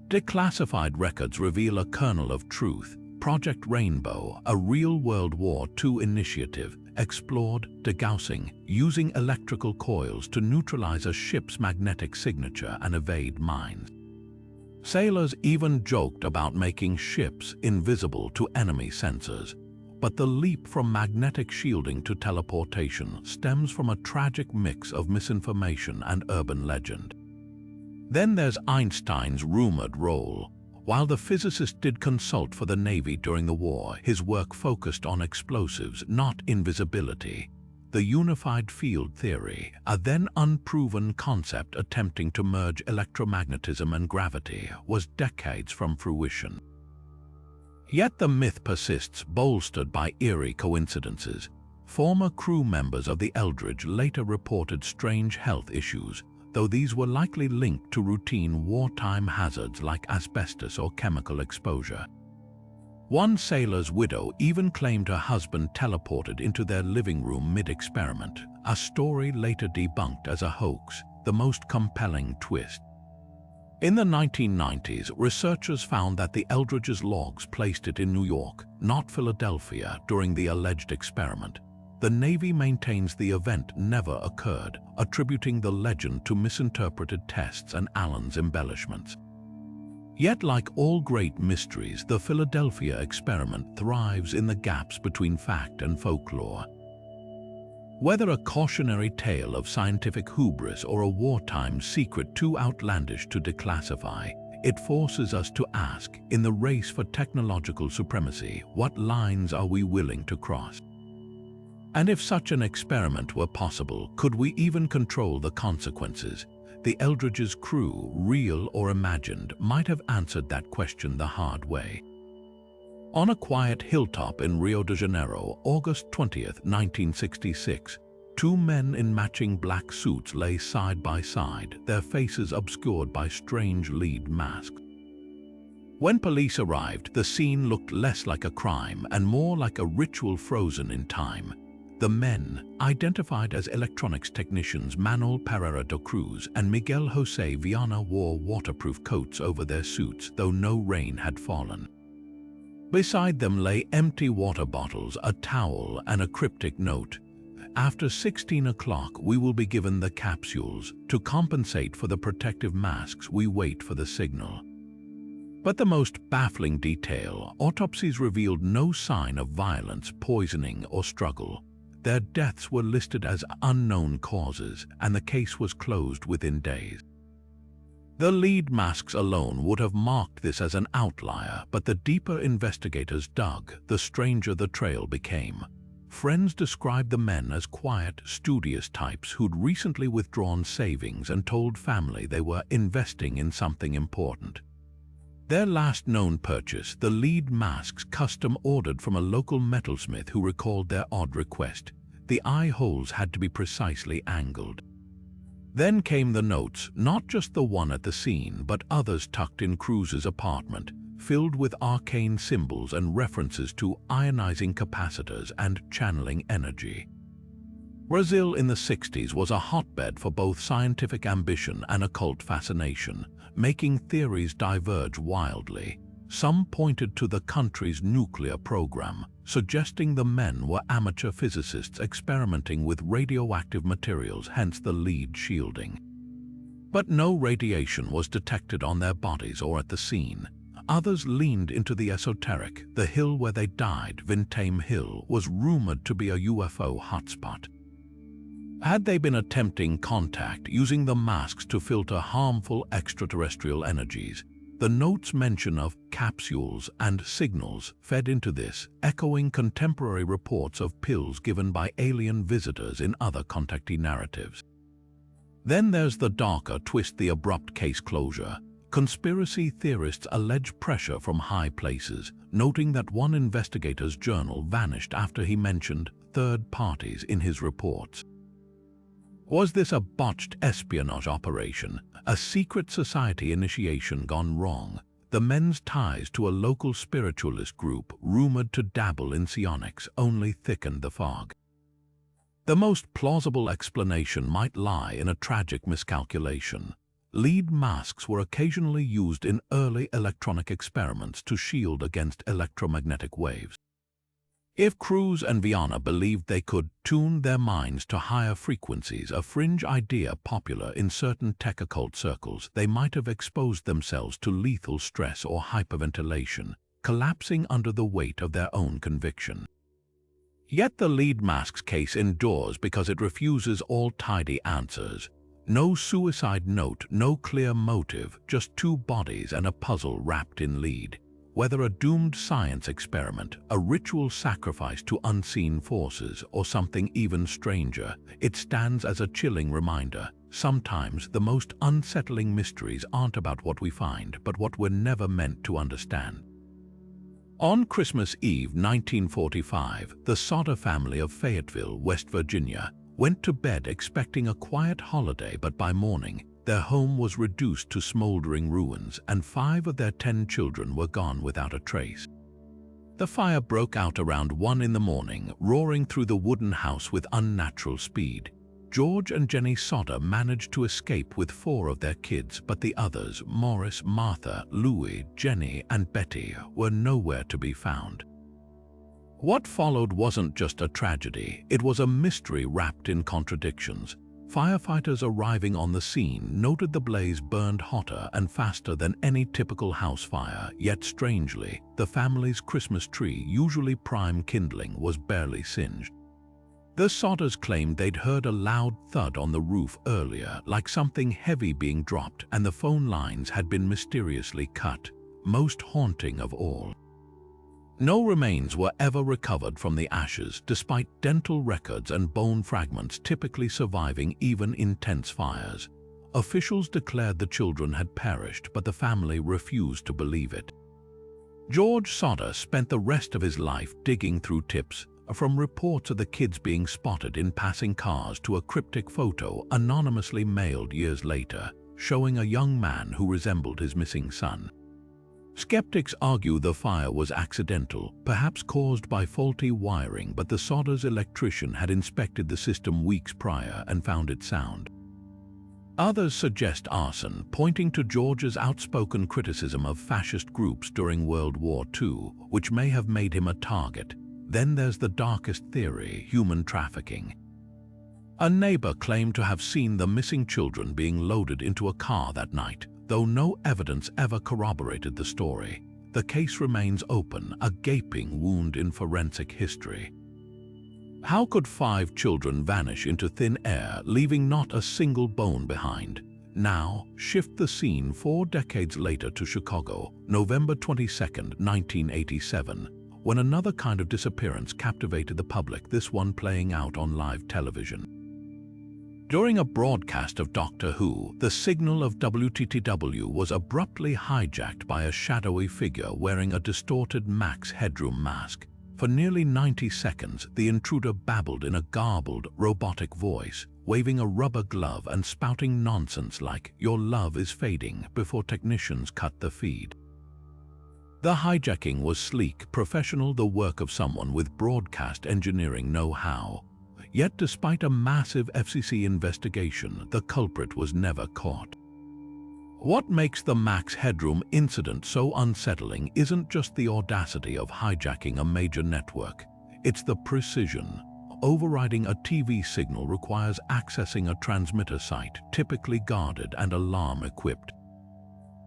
Declassified records reveal a kernel of truth. Project Rainbow, a real World War II initiative, explored degaussing, using electrical coils to neutralize a ship's magnetic signature and evade mines. Sailors even joked about making ships invisible to enemy sensors. But the leap from magnetic shielding to teleportation stems from a tragic mix of misinformation and urban legend. Then there's Einstein's rumored role. While the physicist did consult for the Navy during the war, his work focused on explosives, not invisibility. The unified field theory, a then unproven concept attempting to merge electromagnetism and gravity, was decades from fruition. Yet the myth persists, bolstered by eerie coincidences. Former crew members of the Eldridge later reported strange health issues, though these were likely linked to routine wartime hazards like asbestos or chemical exposure. One sailor's widow even claimed her husband teleported into their living room mid-experiment, a story later debunked as a hoax, the most compelling twist. In the 1990s, researchers found that the Eldridge's logs placed it in New York, not Philadelphia, during the alleged experiment. The Navy maintains the event never occurred, attributing the legend to misinterpreted tests and Allen's embellishments. Yet, like all great mysteries, the Philadelphia experiment thrives in the gaps between fact and folklore. Whether a cautionary tale of scientific hubris or a wartime secret too outlandish to declassify, it forces us to ask, in the race for technological supremacy, what lines are we willing to cross? And if such an experiment were possible, could we even control the consequences? The Eldridge's crew, real or imagined, might have answered that question the hard way. On a quiet hilltop in Rio de Janeiro, August 20, 1966, two men in matching black suits lay side by side, their faces obscured by strange lead masks. When police arrived, the scene looked less like a crime and more like a ritual frozen in time. The men, identified as electronics technicians Manuel Pereira da Cruz and Miguel José Viana, wore waterproof coats over their suits, though no rain had fallen. Beside them lay empty water bottles, a towel, and a cryptic note. After 16 o'clock, we will be given the capsules. To compensate for the protective masks, we wait for the signal. But the most baffling detail, autopsies revealed no sign of violence, poisoning, or struggle. Their deaths were listed as unknown causes, and the case was closed within days. The lead masks alone would have marked this as an outlier, but the deeper investigators dug, the stranger the trail became. Friends described the men as quiet, studious types who'd recently withdrawn savings and told family they were investing in something important. Their last known purchase, the lead masks custom ordered from a local metalsmith who recalled their odd request. The eye holes had to be precisely angled. Then came the notes, not just the one at the scene, but others tucked in Cruz's apartment, filled with arcane symbols and references to ionizing capacitors and channeling energy. Brazil in the 60s was a hotbed for both scientific ambition and occult fascination, making theories diverge wildly. Some pointed to the country's nuclear program, suggesting the men were amateur physicists experimenting with radioactive materials, hence the lead shielding. But no radiation was detected on their bodies or at the scene. Others leaned into the esoteric. The hill where they died, Vintame Hill, was rumored to be a UFO hotspot. Had they been attempting contact using the masks to filter harmful extraterrestrial energies? The notes mention of capsules and signals fed into this, echoing contemporary reports of pills given by alien visitors in other contactee narratives. Then there's the darker twist, the abrupt case closure. Conspiracy theorists allege pressure from high places, noting that one investigator's journal vanished after he mentioned third parties in his reports. Was this a botched espionage operation, a secret society initiation gone wrong? The men's ties to a local spiritualist group rumored to dabble in psionics only thickened the fog. The most plausible explanation might lie in a tragic miscalculation. Lead masks were occasionally used in early electronic experiments to shield against electromagnetic waves. If Cruz and Viana believed they could tune their minds to higher frequencies, a fringe idea popular in certain tech occult circles, they might have exposed themselves to lethal stress or hyperventilation, collapsing under the weight of their own conviction. Yet the lead masks case endures because it refuses all tidy answers. No suicide note, no clear motive, just two bodies and a puzzle wrapped in lead. Whether a doomed science experiment, a ritual sacrifice to unseen forces, or something even stranger, it stands as a chilling reminder. Sometimes the most unsettling mysteries aren't about what we find, but what we're never meant to understand. On Christmas Eve 1945, the Sodder family of Fayetteville, West Virginia, went to bed expecting a quiet holiday, but by morning, their home was reduced to smoldering ruins, and 5 of their 10 children were gone without a trace. The fire broke out around 1 in the morning, roaring through the wooden house with unnatural speed. George and Jenny Sodder managed to escape with 4 of their kids, but the others, Morris, Martha, Louie, Jenny, and Betty, were nowhere to be found. What followed wasn't just a tragedy, it was a mystery wrapped in contradictions. Firefighters arriving on the scene noted the blaze burned hotter and faster than any typical house fire, yet strangely, the family's Christmas tree, usually prime kindling, was barely singed. The Sodders claimed they'd heard a loud thud on the roof earlier, like something heavy being dropped, and the phone lines had been mysteriously cut. Most haunting of all, no remains were ever recovered from the ashes, despite dental records and bone fragments typically surviving even intense fires. Officials declared the children had perished, but the family refused to believe it. George Sodder spent the rest of his life digging through tips, from reports of the kids being spotted in passing cars to a cryptic photo anonymously mailed years later, showing a young man who resembled his missing son. Skeptics argue the fire was accidental, perhaps caused by faulty wiring, but the Sodders' electrician had inspected the system weeks prior and found it sound. Others suggest arson, pointing to George's outspoken criticism of fascist groups during World War II, which may have made him a target. Then there's the darkest theory, human trafficking. A neighbor claimed to have seen the missing children being loaded into a car that night. Though no evidence ever corroborated the story, the case remains open, a gaping wound in forensic history. How could 5 children vanish into thin air, leaving not a single bone behind? Now, shift the scene 4 decades later to Chicago, November 22, 1987, when another kind of disappearance captivated the public, this one playing out on live television. During a broadcast of Doctor Who, the signal of WTTW was abruptly hijacked by a shadowy figure wearing a distorted max headroom mask. For nearly 90 seconds, the intruder babbled in a garbled, robotic voice, waving a rubber glove and spouting nonsense like, "Your love is fading," before technicians cut the feed. The hijacking was sleek, professional, the work of someone with broadcast engineering know-how. Yet despite a massive FCC investigation, the culprit was never caught. What makes the Max Headroom incident so unsettling isn't just the audacity of hijacking a major network, it's the precision. Overriding a TV signal requires accessing a transmitter site, typically guarded and alarm-equipped.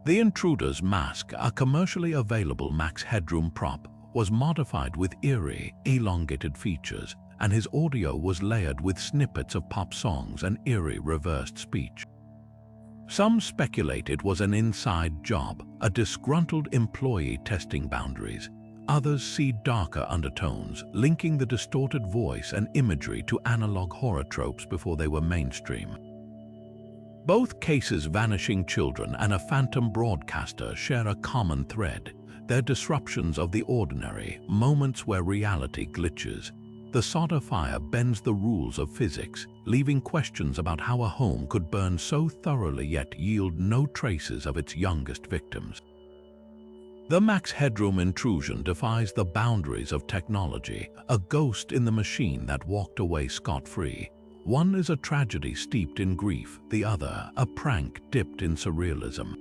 The intruder's mask, a commercially available Max Headroom prop, was modified with eerie, elongated features, and his audio was layered with snippets of pop songs and eerie reversed speech. Some speculate it was an inside job, a disgruntled employee testing boundaries. Others see darker undertones, linking the distorted voice and imagery to analog horror tropes before they were mainstream. Both cases, vanishing children and a phantom broadcaster, share a common thread. They're disruptions of the ordinary, moments where reality glitches. The solder fire bends the rules of physics, leaving questions about how a home could burn so thoroughly yet yield no traces of its youngest victims. The Max Headroom intrusion defies the boundaries of technology, a ghost in the machine that walked away scot-free. One is a tragedy steeped in grief, the other a prank dipped in surrealism.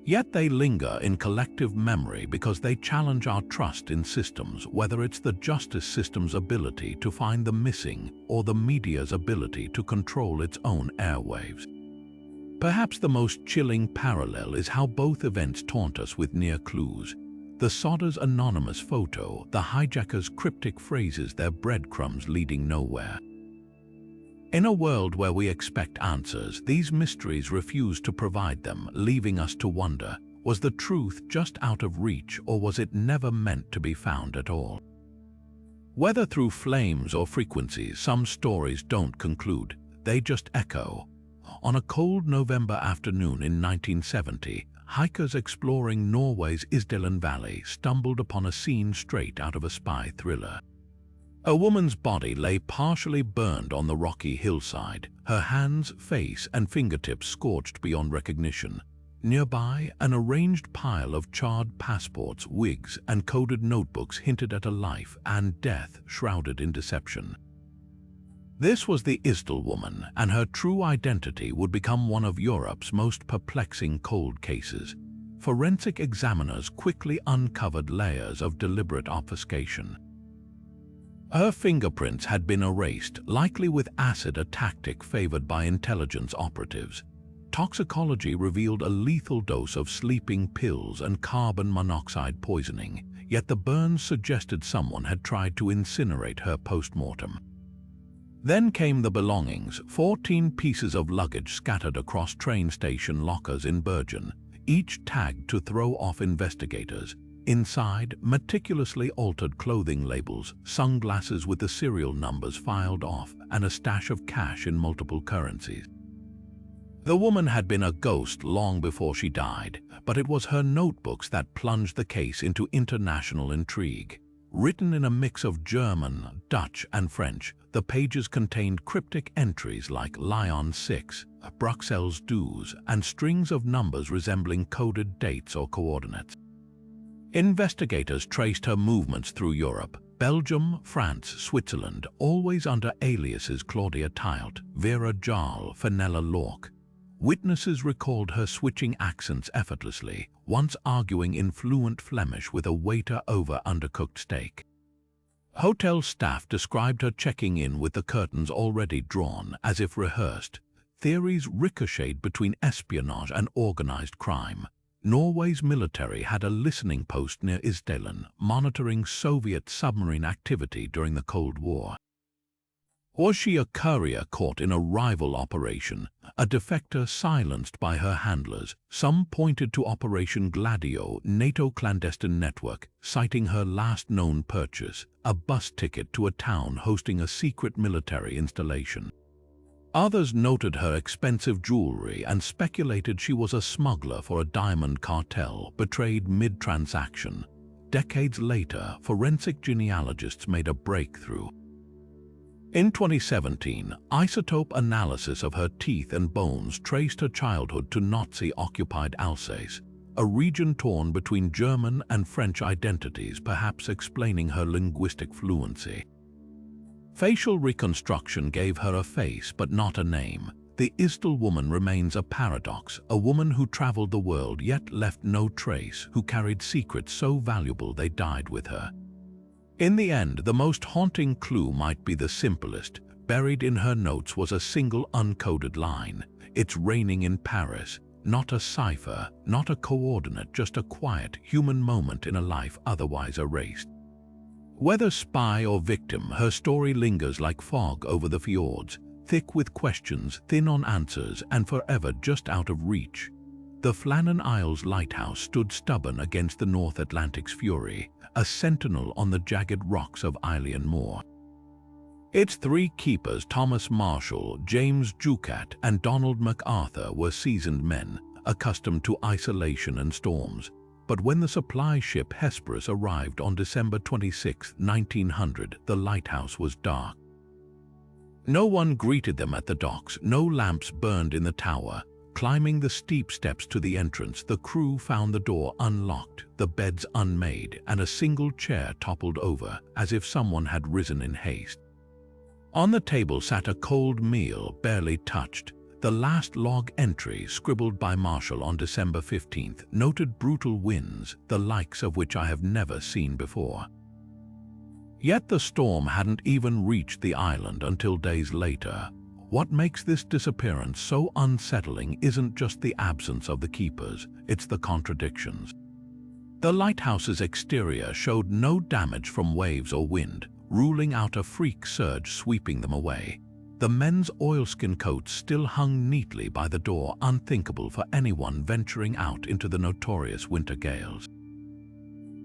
Yet they linger in collective memory because they challenge our trust in systems, whether it's the justice system's ability to find the missing or the media's ability to control its own airwaves. Perhaps the most chilling parallel is how both events taunt us with near clues. The Sodder's anonymous photo, the hijacker's cryptic phrases, their breadcrumbs leading nowhere. In a world where we expect answers, these mysteries refuse to provide them, leaving us to wonder, was the truth just out of reach, or was it never meant to be found at all? Whether through flames or frequencies, some stories don't conclude, they just echo. On a cold November afternoon in 1970, hikers exploring Norway's Isdalen Valley stumbled upon a scene straight out of a spy thriller. A woman's body lay partially burned on the rocky hillside, her hands, face, and fingertips scorched beyond recognition. Nearby, an arranged pile of charred passports, wigs, and coded notebooks hinted at a life and death shrouded in deception. This was the Isdal woman, and her true identity would become one of Europe's most perplexing cold cases. Forensic examiners quickly uncovered layers of deliberate obfuscation. Her fingerprints had been erased, likely with acid, a tactic favored by intelligence operatives. Toxicology revealed a lethal dose of sleeping pills and carbon monoxide poisoning, yet the burns suggested someone had tried to incinerate her post-mortem. Then came the belongings, 14 pieces of luggage scattered across train station lockers in Bergen, each tagged to throw off investigators. Inside, meticulously altered clothing labels, sunglasses with the serial numbers filed off, and a stash of cash in multiple currencies. The woman had been a ghost long before she died, but it was her notebooks that plunged the case into international intrigue. Written in a mix of German, Dutch, and French, the pages contained cryptic entries like Lyon 6, Bruxelles 2, and strings of numbers resembling coded dates or coordinates. Investigators traced her movements through Europe, Belgium, France, Switzerland, always under aliases Claudia Tilt, Vera Jarl, Fenella Lorck. Witnesses recalled her switching accents effortlessly, once arguing in fluent Flemish with a waiter over undercooked steak. Hotel staff described her checking in with the curtains already drawn, as if rehearsed. Theories ricocheted between espionage and organized crime. Norway's military had a listening post near Isdalen, monitoring Soviet submarine activity during the Cold War. Was she a courier caught in a rival operation, a defector silenced by her handlers? Some pointed to Operation Gladio, NATO clandestine network, citing her last known purchase, a bus ticket to a town hosting a secret military installation. Others noted her expensive jewelry and speculated she was a smuggler for a diamond cartel, betrayed mid-transaction. Decades later, forensic genealogists made a breakthrough. In 2017, isotope analysis of her teeth and bones traced her childhood to Nazi-occupied Alsace. a region torn between German and French identities, perhaps explaining her linguistic fluency. Facial reconstruction gave her a face but not a name. The Istel woman remains a paradox, a woman who traveled the world yet left no trace, who carried secrets so valuable they died with her. In the end, the most haunting clue might be the simplest. Buried in her notes was a single uncoded line. "It's raining in Paris." Not a cipher, not a coordinate, just a quiet, human moment in a life otherwise erased. Whether spy or victim, her story lingers like fog over the fjords, thick with questions, thin on answers, and forever just out of reach. The Flannan Isles lighthouse stood stubborn against the North Atlantic's fury, a sentinel on the jagged rocks of Eilean Moor. Its three keepers, Thomas Marshall, James Jucat, and Donald MacArthur, were seasoned men, accustomed to isolation and storms. But when the supply ship Hesperus arrived on December 26, 1900, the lighthouse was dark. No one greeted them at the docks, no lamps burned in the tower. Climbing the steep steps to the entrance, the crew found the door unlocked, the beds unmade, and a single chair toppled over, as if someone had risen in haste. On the table sat a cold meal, barely touched. The last log entry, scribbled by Marshall on December 15th, noted brutal winds, the likes of which I have never seen before. Yet the storm hadn't even reached the island until days later. What makes this disappearance so unsettling isn't just the absence of the keepers, it's the contradictions. The lighthouse's exterior showed no damage from waves or wind, ruling out a freak surge sweeping them away. The men's oilskin coats still hung neatly by the door, unthinkable for anyone venturing out into the notorious winter gales.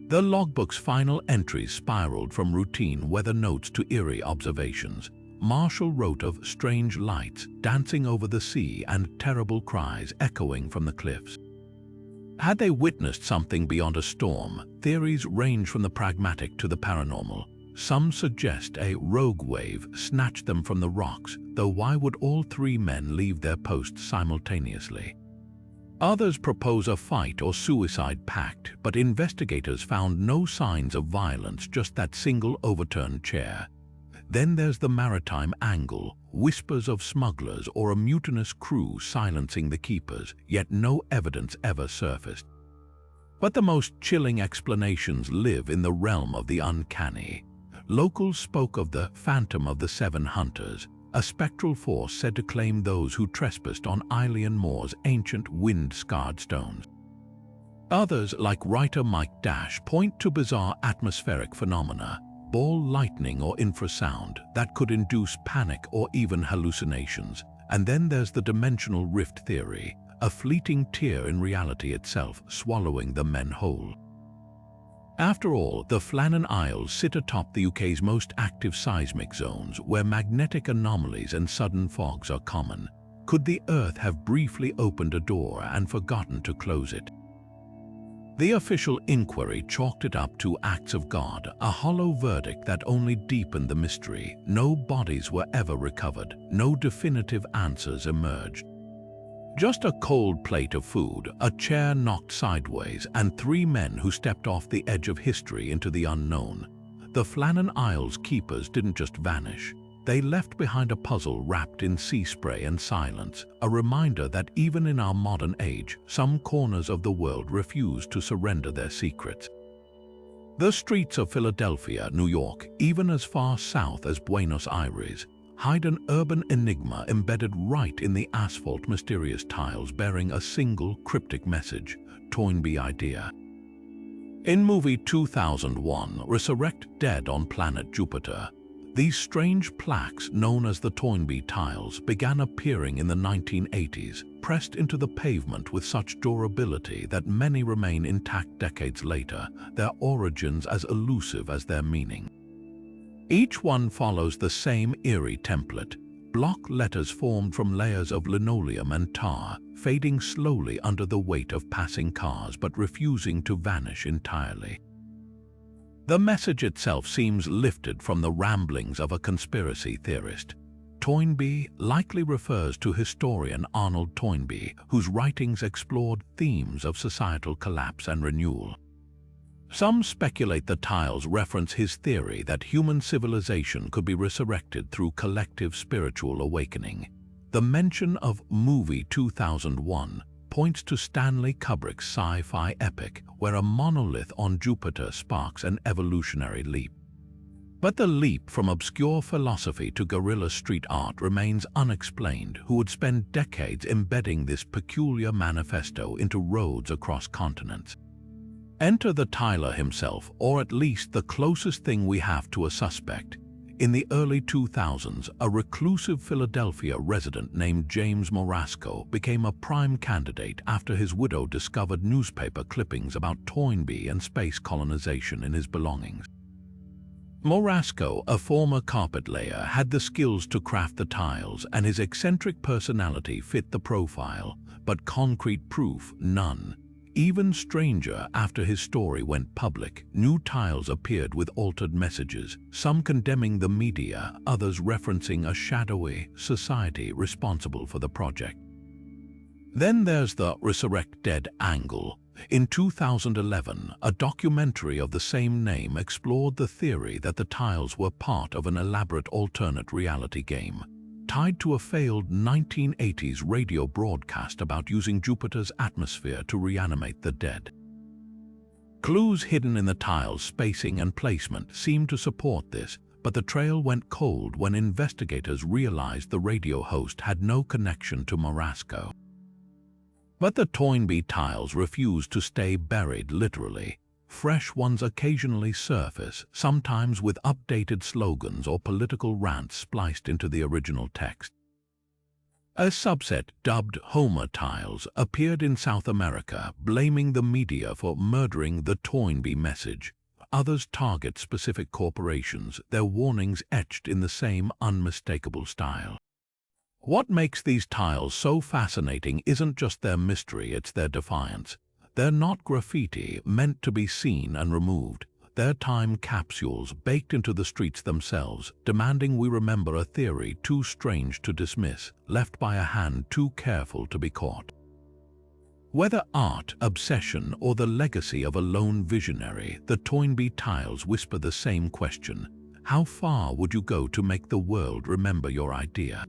The logbook's final entries spiraled from routine weather notes to eerie observations. Marshall wrote of strange lights dancing over the sea and terrible cries echoing from the cliffs. Had they witnessed something beyond a storm? Theories range from the pragmatic to the paranormal. Some suggest a rogue wave snatched them from the rocks, though why would all three men leave their posts simultaneously? Others propose a fight or suicide pact, but investigators found no signs of violence, just that single overturned chair. Then there's the maritime angle, whispers of smugglers or a mutinous crew silencing the keepers, yet no evidence ever surfaced. But the most chilling explanations live in the realm of the uncanny. Locals spoke of the Phantom of the Seven Hunters, a spectral force said to claim those who trespassed on Eilean Moor's ancient wind-scarred stones. Others, like writer Mike Dash, point to bizarre atmospheric phenomena, ball lightning or infrasound, that could induce panic or even hallucinations. And then there's the dimensional rift theory, a fleeting tear in reality itself, swallowing the men whole. After all, the Flannan Isles sit atop the UK's most active seismic zones, where magnetic anomalies and sudden fogs are common. Could the Earth have briefly opened a door and forgotten to close it? The official inquiry chalked it up to acts of God, a hollow verdict that only deepened the mystery. No bodies were ever recovered, no definitive answers emerged. Just a cold plate of food, a chair knocked sideways, and three men who stepped off the edge of history into the unknown. The Flannan Isles keepers didn't just vanish. They left behind a puzzle wrapped in sea spray and silence, a reminder that even in our modern age, some corners of the world refuse to surrender their secrets. The streets of Philadelphia, New York, even as far south as Buenos Aires, hide an urban enigma embedded right in the asphalt, mysterious tiles bearing a single cryptic message: Toynbee idea. In movie 2001, Resurrect Dead on Planet Jupiter, these strange plaques, known as the Toynbee tiles, began appearing in the 1980s, pressed into the pavement with such durability that many remain intact decades later, their origins as elusive as their meaning. Each one follows the same eerie template: block letters formed from layers of linoleum and tar, fading slowly under the weight of passing cars but refusing to vanish entirely. The message itself seems lifted from the ramblings of a conspiracy theorist. Toynbee likely refers to historian Arnold Toynbee, whose writings explored themes of societal collapse and renewal. Some speculate the tiles reference his theory that human civilization could be resurrected through collective spiritual awakening. The mention of Movie 2001 points to Stanley Kubrick's sci-fi epic, where a monolith on Jupiter sparks an evolutionary leap. But the leap from obscure philosophy to guerrilla street art remains unexplained. Who would spend decades embedding this peculiar manifesto into roads across continents? Enter the tiler himself, or at least the closest thing we have to a suspect. In the early 2000s, a reclusive Philadelphia resident named James Morasco became a prime candidate after his widow discovered newspaper clippings about Toynbee and space colonization in his belongings. Morasco, a former carpet layer, had the skills to craft the tiles, and his eccentric personality fit the profile, but concrete proof, none. Even stranger, after his story went public, new tiles appeared with altered messages, some condemning the media, others referencing a shadowy society responsible for the project. Then there's the Resurrect Dead angle. In 2011, a documentary of the same name explored the theory that the tiles were part of an elaborate alternate reality game, tied to a failed 1980s radio broadcast about using Jupiter's atmosphere to reanimate the dead. Clues hidden in the tiles' spacing and placement seemed to support this, but the trail went cold when investigators realized the radio host had no connection to Morasco. But the Toynbee tiles refused to stay buried literally. Fresh ones occasionally surface, sometimes with updated slogans or political rants spliced into the original text. A subset, dubbed Homer tiles, appeared in South America, blaming the media for murdering the Toynbee message. Others target specific corporations, their warnings etched in the same unmistakable style. What makes these tiles so fascinating isn't just their mystery, it's their defiance. They're not graffiti meant to be seen and removed. They're time capsules baked into the streets themselves, demanding we remember a theory too strange to dismiss, left by a hand too careful to be caught. Whether art, obsession, or the legacy of a lone visionary, the Toynbee tiles whisper the same question: how far would you go to make the world remember your idea?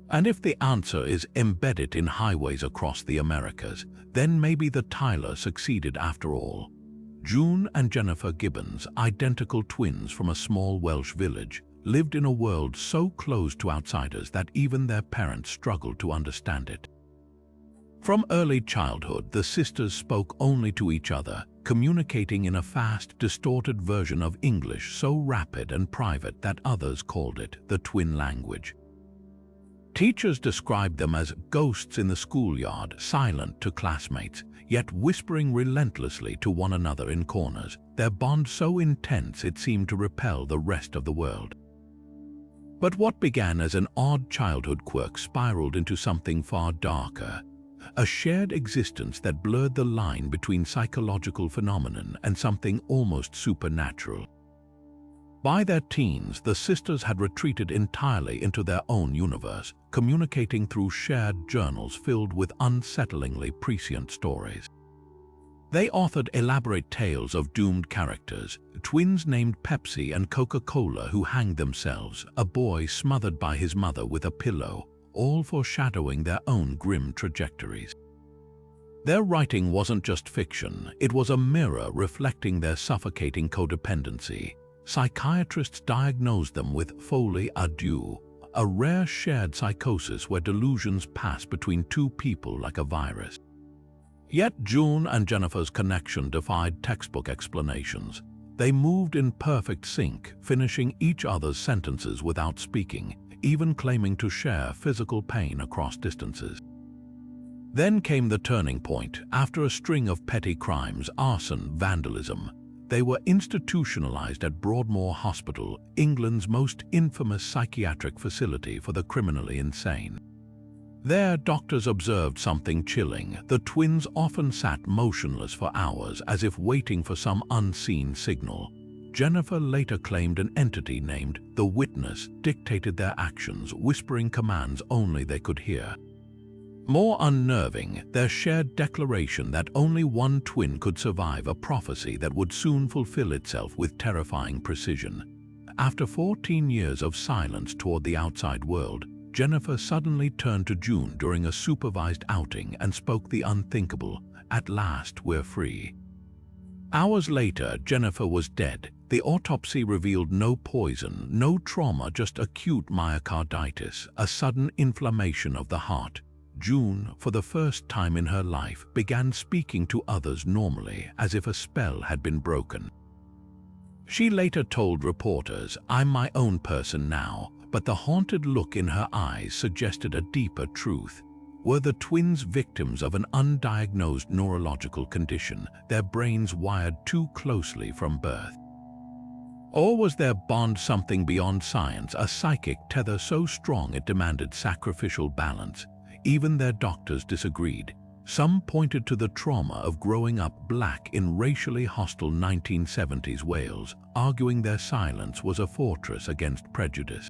And if the answer is embed it in highways across the Americas, then maybe the tiler succeeded after all. June and Jennifer Gibbons, identical twins from a small Welsh village, lived in a world so closed to outsiders that even their parents struggled to understand it. From early childhood, the sisters spoke only to each other, communicating in a fast, distorted version of English so rapid and private that others called it the twin language. Teachers described them as ghosts in the schoolyard, silent to classmates, yet whispering relentlessly to one another in corners, their bond so intense it seemed to repel the rest of the world. But what began as an odd childhood quirk spiraled into something far darker, a shared existence that blurred the line between psychological phenomenon and something almost supernatural. By their teens, the sisters had retreated entirely into their own universe, communicating through shared journals filled with unsettlingly prescient stories. They authored elaborate tales of doomed characters, twins named Pepsi and Coca-Cola who hanged themselves, a boy smothered by his mother with a pillow, all foreshadowing their own grim trajectories. Their writing wasn't just fiction, it was a mirror reflecting their suffocating codependency. Psychiatrists diagnosed them with folie à deux, a rare shared psychosis where delusions pass between two people like a virus. Yet June and Jennifer's connection defied textbook explanations. They moved in perfect sync, finishing each other's sentences without speaking, even claiming to share physical pain across distances. Then came the turning point. After a string of petty crimes, arson, vandalism, they were institutionalized at Broadmoor Hospital, England's most infamous psychiatric facility for the criminally insane. There, doctors observed something chilling. The twins often sat motionless for hours, as if waiting for some unseen signal. Jennifer later claimed an entity named the Witness dictated their actions, whispering commands only they could hear. More unnerving, their shared declaration that only one twin could survive a prophecy that would soon fulfill itself with terrifying precision. After 14 years of silence toward the outside world, Jennifer suddenly turned to June during a supervised outing and spoke the unthinkable, "At last, we're free." Hours later, Jennifer was dead. The autopsy revealed no poison, no trauma, just acute myocarditis, a sudden inflammation of the heart. June, for the first time in her life, began speaking to others normally, as if a spell had been broken. She later told reporters, "I'm my own person now," but the haunted look in her eyes suggested a deeper truth. Were the twins victims of an undiagnosed neurological condition, their brains wired too closely from birth? Or was their bond something beyond science, a psychic tether so strong it demanded sacrificial balance? Even their doctors disagreed. Some pointed to the trauma of growing up black in racially hostile 1970s Wales, arguing their silence was a fortress against prejudice.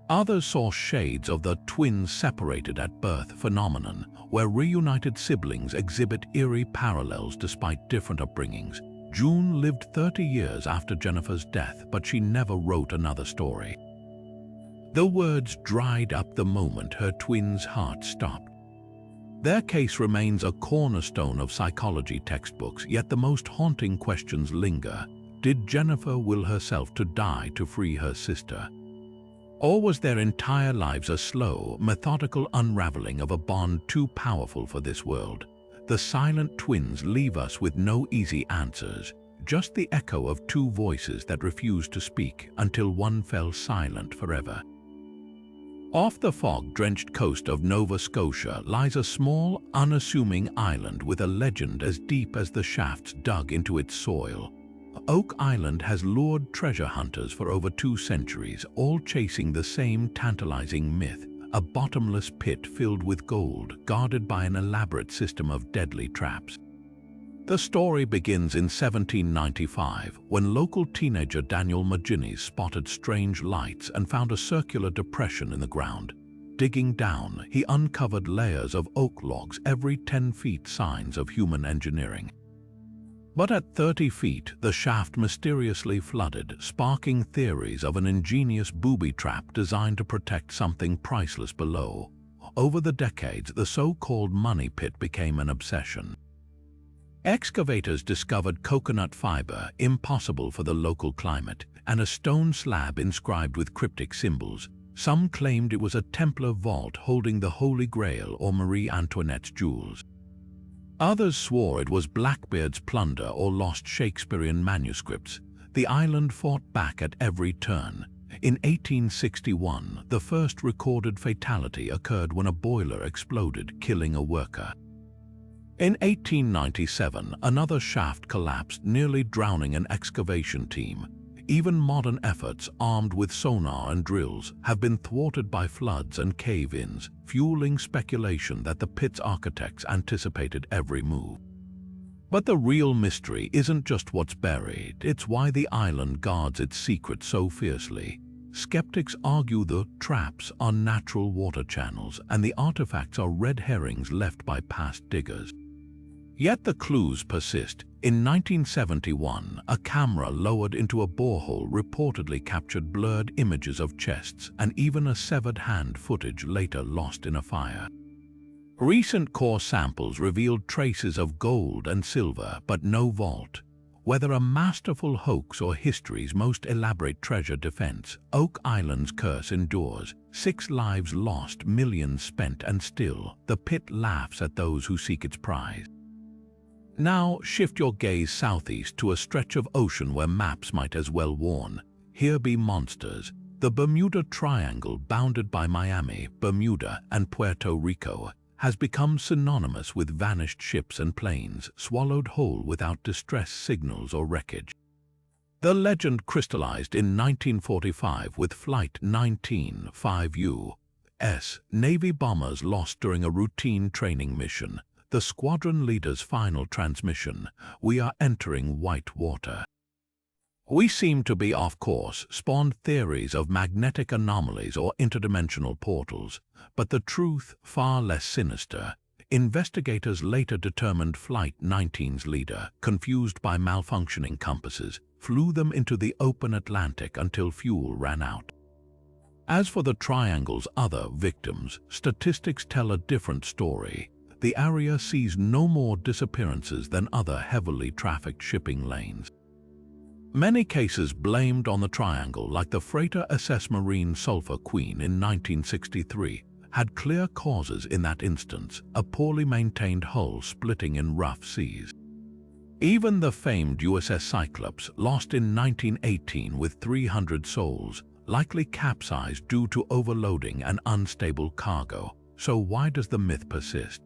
Others saw shades of the twins separated at birth phenomenon, where reunited siblings exhibit eerie parallels despite different upbringings. June lived 30 years after Jennifer's death, but she never wrote another story. The words dried up the moment her twins' hearts stopped. Their case remains a cornerstone of psychology textbooks, yet the most haunting questions linger. Did Jennifer will herself to die to free her sister? Or was their entire lives a slow, methodical unraveling of a bond too powerful for this world? The silent twins leave us with no easy answers, just the echo of two voices that refused to speak until one fell silent forever. Off the fog-drenched coast of Nova Scotia lies a small, unassuming island with a legend as deep as the shafts dug into its soil. Oak Island has lured treasure hunters for over 2 centuries, all chasing the same tantalizing myth, a bottomless pit filled with gold, guarded by an elaborate system of deadly traps. The story begins in 1795, when local teenager Daniel Maginnis spotted strange lights and found a circular depression in the ground. Digging down, he uncovered layers of oak logs every 10 feet, signs of human engineering. But at 30 feet, the shaft mysteriously flooded, sparking theories of an ingenious booby trap designed to protect something priceless below. Over the decades, the so-called money pit became an obsession. Excavators discovered coconut fiber, impossible for the local climate, and a stone slab inscribed with cryptic symbols. Some claimed it was a Templar vault holding the Holy Grail or Marie Antoinette's jewels. Others swore it was Blackbeard's plunder or lost Shakespearean manuscripts. The island fought back at every turn. In 1861, the first recorded fatality occurred when a boiler exploded, killing a worker. In 1897, another shaft collapsed, nearly drowning an excavation team. Even modern efforts, armed with sonar and drills, have been thwarted by floods and cave-ins, fueling speculation that the pit's architects anticipated every move. But the real mystery isn't just what's buried, it's why the island guards its secrets so fiercely. Skeptics argue the traps are natural water channels and the artifacts are red herrings left by past diggers. Yet the clues persist. In 1971, a camera lowered into a borehole reportedly captured blurred images of chests and even a severed hand footage later lost in a fire. Recent core samples revealed traces of gold and silver, but no vault. Whether a masterful hoax or history's most elaborate treasure defense, Oak Island's curse endures. 6 lives lost, millions spent, and still, the pit laughs at those who seek its prize. Now shift your gaze southeast to a stretch of ocean where maps might as well warn. Here be monsters. The Bermuda Triangle, bounded by Miami, Bermuda, and Puerto Rico, has become synonymous with vanished ships and planes, swallowed whole without distress signals or wreckage. The legend crystallized in 1945 with Flight 19 5U-S, Navy bombers lost during a routine training mission. The squadron leader's final transmission: "We are entering white water." We seem to be off course, spawned theories of magnetic anomalies or interdimensional portals, but the truth, far less sinister. Investigators later determined Flight 19's leader, confused by malfunctioning compasses, flew them into the open Atlantic until fuel ran out. As for the Triangle's other victims, statistics tell a different story. The area sees no more disappearances than other heavily trafficked shipping lanes. Many cases blamed on the Triangle, like the freighter SS Marine Sulphur Queen in 1963, had clear causes in that instance, a poorly maintained hull splitting in rough seas. Even the famed USS Cyclops, lost in 1918 with 300 souls, likely capsized due to overloading and unstable cargo. So why does the myth persist?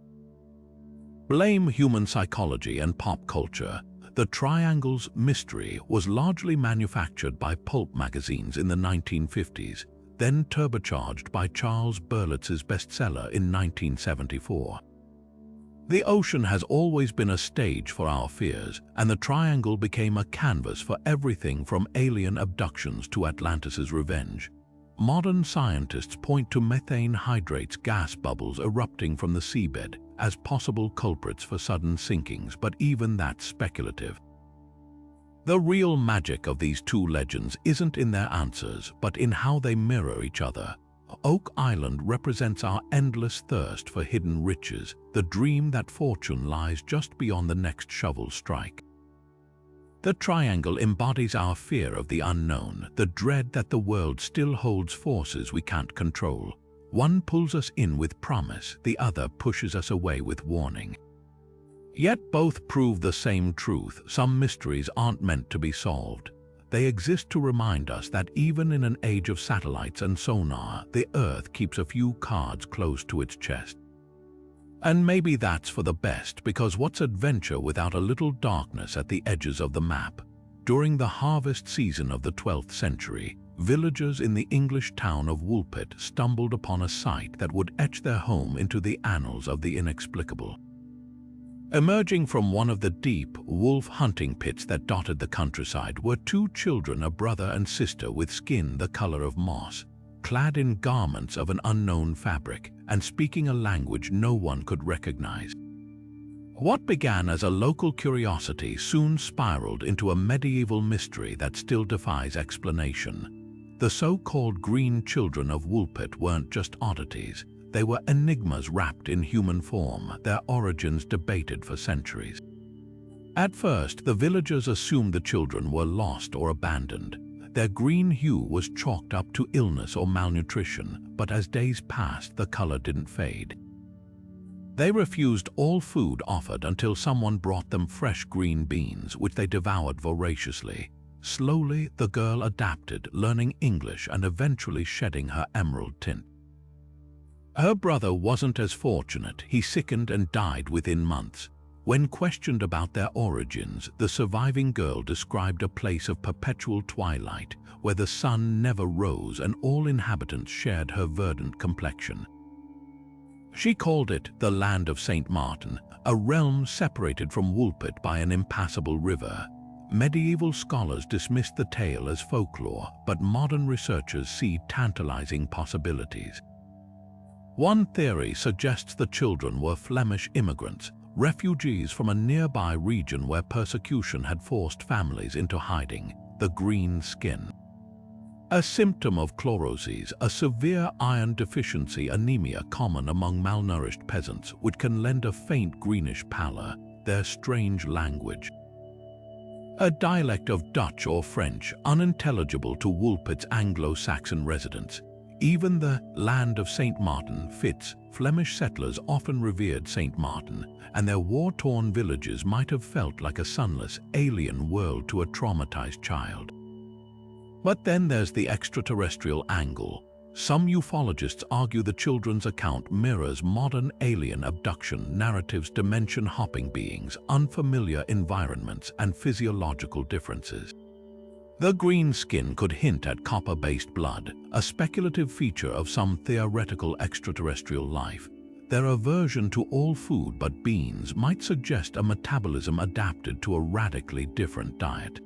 Blame human psychology and pop culture. The Triangle's mystery was largely manufactured by pulp magazines in the 1950s, then turbocharged by Charles Berlitz's bestseller in 1974. The ocean has always been a stage for our fears, and the Triangle became a canvas for everything from alien abductions to Atlantis's revenge. Modern scientists point to methane hydrates gas bubbles erupting from the seabed as possible culprits for sudden sinkings, but even that's speculative. The real magic of these two legends isn't in their answers, but in how they mirror each other. Oak Island represents our endless thirst for hidden riches, the dream that fortune lies just beyond the next shovel strike. The Triangle embodies our fear of the unknown, the dread that the world still holds forces we can't control. One pulls us in with promise, the other pushes us away with warning. Yet both prove the same truth: some mysteries aren't meant to be solved. They exist to remind us that even in an age of satellites and sonar, the Earth keeps a few cards close to its chest. And maybe that's for the best, because what's adventure without a little darkness at the edges of the map? During the harvest season of the 12th century, villagers in the English town of Woolpit stumbled upon a sight that would etch their home into the annals of the inexplicable. Emerging from one of the deep wolf hunting pits that dotted the countryside were two children, a brother and sister with skin the color of moss, clad in garments of an unknown fabric and speaking a language no one could recognize. What began as a local curiosity soon spiraled into a medieval mystery that still defies explanation. The so-called green children of Woolpit weren't just oddities. They were enigmas wrapped in human form, their origins debated for centuries. At first, the villagers assumed the children were lost or abandoned. Their green hue was chalked up to illness or malnutrition, but as days passed, the color didn't fade. They refused all food offered until someone brought them fresh green beans, which they devoured voraciously. Slowly, the girl adapted, learning English and eventually shedding her emerald tint. Her brother wasn't as fortunate. He sickened and died within months. When questioned about their origins, the surviving girl described a place of perpetual twilight, where the sun never rose and all inhabitants shared her verdant complexion. She called it the Land of St. Martin, a realm separated from Woolpit by an impassable river. Medieval scholars dismissed the tale as folklore, but modern researchers see tantalizing possibilities. One theory suggests the children were Flemish immigrants, refugees from a nearby region where persecution had forced families into hiding. The green skin, a symptom of chloroses, a severe iron deficiency anemia common among malnourished peasants, which can lend a faint greenish pallor. Their strange language, a dialect of Dutch or French, unintelligible to Woolpit's Anglo-Saxon residents. Even the Land of St. Martin fits. Flemish settlers often revered St. Martin, and their war-torn villages might have felt like a sunless, alien world to a traumatized child. But then there's the extraterrestrial angle. Some ufologists argue the children's account mirrors modern alien abduction narratives, dimension-hopping beings, unfamiliar environments, and physiological differences. The green skin could hint at copper-based blood, a speculative feature of some theoretical extraterrestrial life. Their aversion to all food but beans might suggest a metabolism adapted to a radically different diet.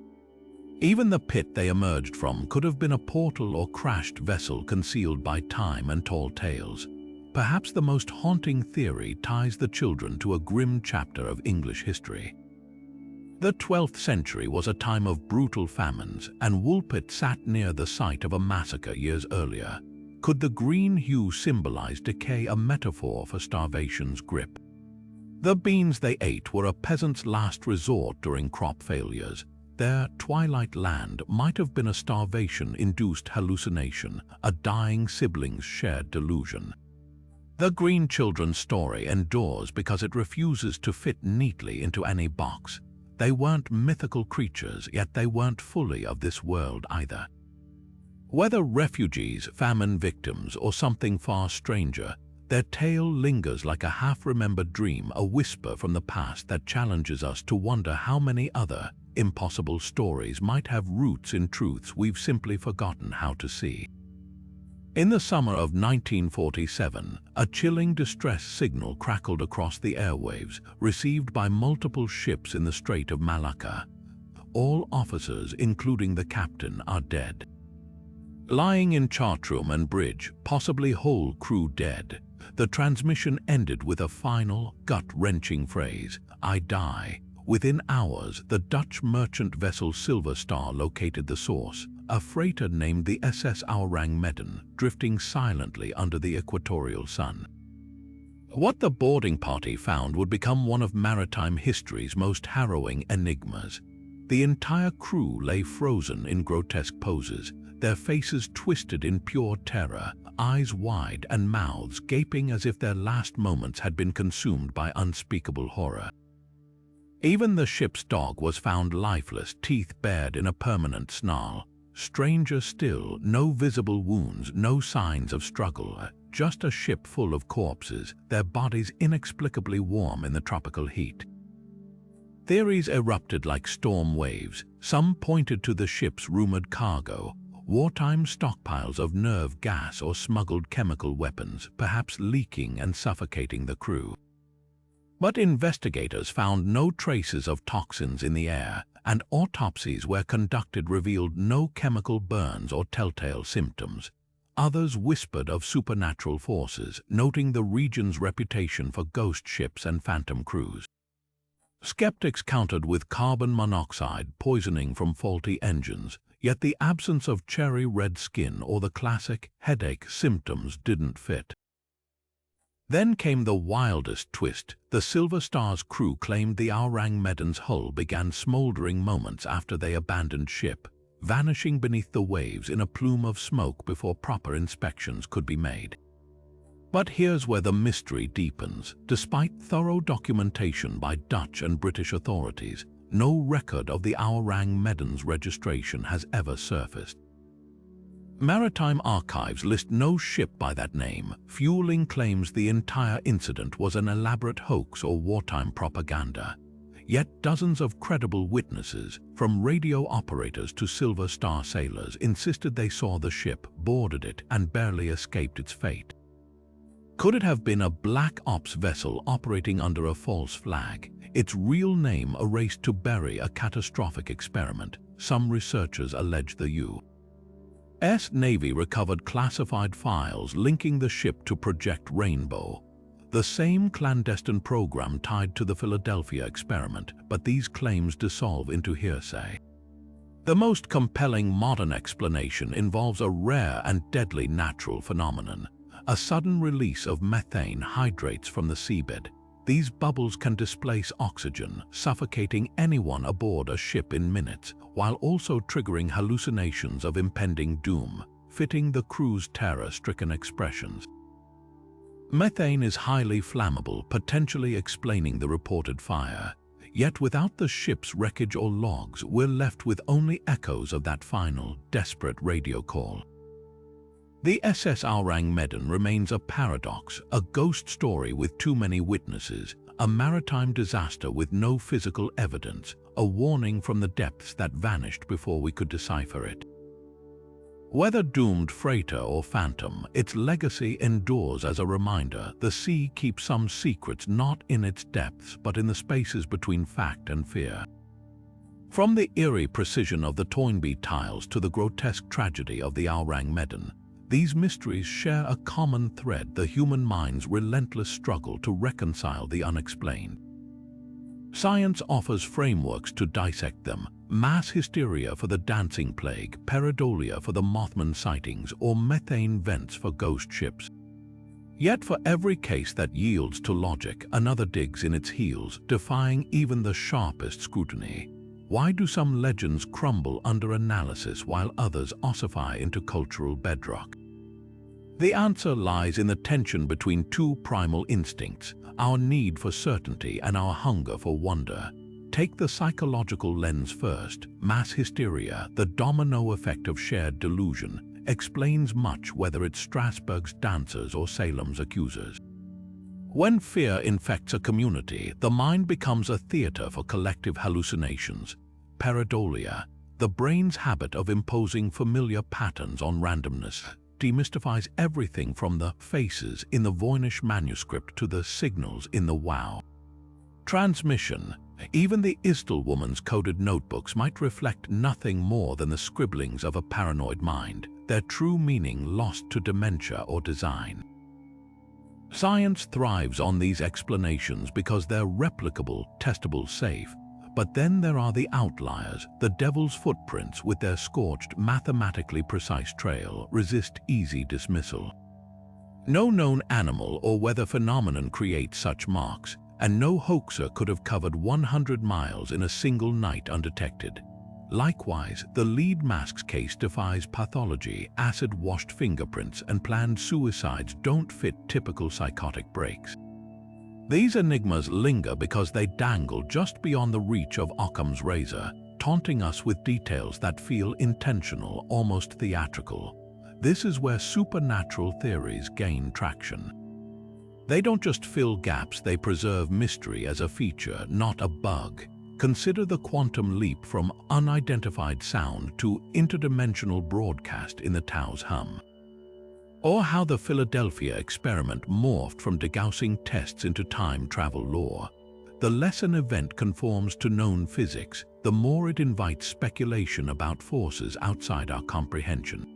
Even the pit they emerged from could have been a portal or crashed vessel concealed by time and tall tales. Perhaps the most haunting theory ties the children to a grim chapter of English history. The 12th century was a time of brutal famines, and Woolpit sat near the site of a massacre years earlier. Could the green hue symbolize decay, a metaphor for starvation's grip? The beans they ate were a peasant's last resort during crop failures. Their twilight land might have been a starvation-induced hallucination, a dying sibling's shared delusion. The green children's story endures because it refuses to fit neatly into any box. They weren't mythical creatures, yet they weren't fully of this world either. Whether refugees, famine victims, or something far stranger, their tale lingers like a half-remembered dream, a whisper from the past that challenges us to wonder how many other, impossible stories might have roots in truths we've simply forgotten how to see. In the summer of 1947, a chilling distress signal crackled across the airwaves, received by multiple ships in the Strait of Malacca. All officers, including the captain, are dead. Lying in chartroom and bridge, possibly whole crew dead, the transmission ended with a final, gut-wrenching phrase, "I die." Within hours, the Dutch merchant vessel Silver Star located the source, a freighter named the SS Orang Medan, drifting silently under the equatorial sun. What the boarding party found would become one of maritime history's most harrowing enigmas. The entire crew lay frozen in grotesque poses, their faces twisted in pure terror, eyes wide and mouths gaping as if their last moments had been consumed by unspeakable horror. Even the ship's dog was found lifeless, teeth bared in a permanent snarl. Stranger still, no visible wounds, no signs of struggle, just a ship full of corpses, their bodies inexplicably warm in the tropical heat. Theories erupted like storm waves. Some pointed to the ship's rumored cargo, wartime stockpiles of nerve gas or smuggled chemical weapons, perhaps leaking and suffocating the crew. But investigators found no traces of toxins in the air, and autopsies where conducted revealed no chemical burns or telltale symptoms. Others whispered of supernatural forces, noting the region's reputation for ghost ships and phantom crews. Skeptics countered with carbon monoxide poisoning from faulty engines, yet the absence of cherry red skin or the classic headache symptoms didn't fit. Then came the wildest twist. The Silver Star's crew claimed the Orang Medan's hull began smoldering moments after they abandoned ship, vanishing beneath the waves in a plume of smoke before proper inspections could be made. But here's where the mystery deepens. Despite thorough documentation by Dutch and British authorities, no record of the Orang Medan's registration has ever surfaced. Maritime archives list no ship by that name, fueling claims the entire incident was an elaborate hoax or wartime propaganda. Yet dozens of credible witnesses, from radio operators to Silver Star sailors, insisted they saw the ship, boarded it, and barely escaped its fate. Could it have been a black ops vessel operating under a false flag, its real name erased to bury a catastrophic experiment? Some researchers allege the U.S. Navy recovered classified files linking the ship to Project Rainbow, the same clandestine program tied to the Philadelphia experiment, but these claims dissolve into hearsay. The most compelling modern explanation involves a rare and deadly natural phenomenon, a sudden release of methane hydrates from the seabed. These bubbles can displace oxygen, suffocating anyone aboard a ship in minutes, while also triggering hallucinations of impending doom, fitting the crew's terror-stricken expressions. Methane is highly flammable, potentially explaining the reported fire. Yet without the ship's wreckage or logs, we're left with only echoes of that final, desperate radio call. The SS Orang Medan remains a paradox, a ghost story with too many witnesses, a maritime disaster with no physical evidence, a warning from the depths that vanished before we could decipher it. Whether doomed freighter or phantom, its legacy endures as a reminder. The sea keeps some secrets not in its depths but in the spaces between fact and fear. From the eerie precision of the Toynbee tiles to the grotesque tragedy of the Aurang Medan, these mysteries share a common thread: the human mind's relentless struggle to reconcile the unexplained. Science offers frameworks to dissect them: mass hysteria for the dancing plague, pareidolia for the Mothman sightings, or methane vents for ghost ships. Yet for every case that yields to logic, another digs in its heels, defying even the sharpest scrutiny. Why do some legends crumble under analysis while others ossify into cultural bedrock? The answer lies in the tension between two primal instincts: our need for certainty and our hunger for wonder. Take the psychological lens first. Mass hysteria, the domino effect of shared delusion, explains much, whether it's Strasbourg's dancers or Salem's accusers. When fear infects a community, the mind becomes a theater for collective hallucinations. Pareidolia, the brain's habit of imposing familiar patterns on randomness, demystifies everything from the faces in the Voynich Manuscript to the signals in the Wow. Transmission, even the Isdal woman's coded notebooks might reflect nothing more than the scribblings of a paranoid mind, their true meaning lost to dementia or design. Science thrives on these explanations because they're replicable, testable, safe. But then there are the outliers. The devil's footprints, with their scorched, mathematically precise trail, resist easy dismissal. No known animal or weather phenomenon creates such marks, and no hoaxer could have covered 100 miles in a single night undetected. Likewise, the lead mask's case defies pathology. Acid-washed fingerprints and planned suicides don't fit typical psychotic breaks. These enigmas linger because they dangle just beyond the reach of Occam's razor, taunting us with details that feel intentional, almost theatrical. This is where supernatural theories gain traction. They don't just fill gaps, they preserve mystery as a feature, not a bug. Consider the quantum leap from unidentified sound to interdimensional broadcast in the Tao's hum. Or how the Philadelphia experiment morphed from degaussing tests into time travel lore. The less an event conforms to known physics, the more it invites speculation about forces outside our comprehension.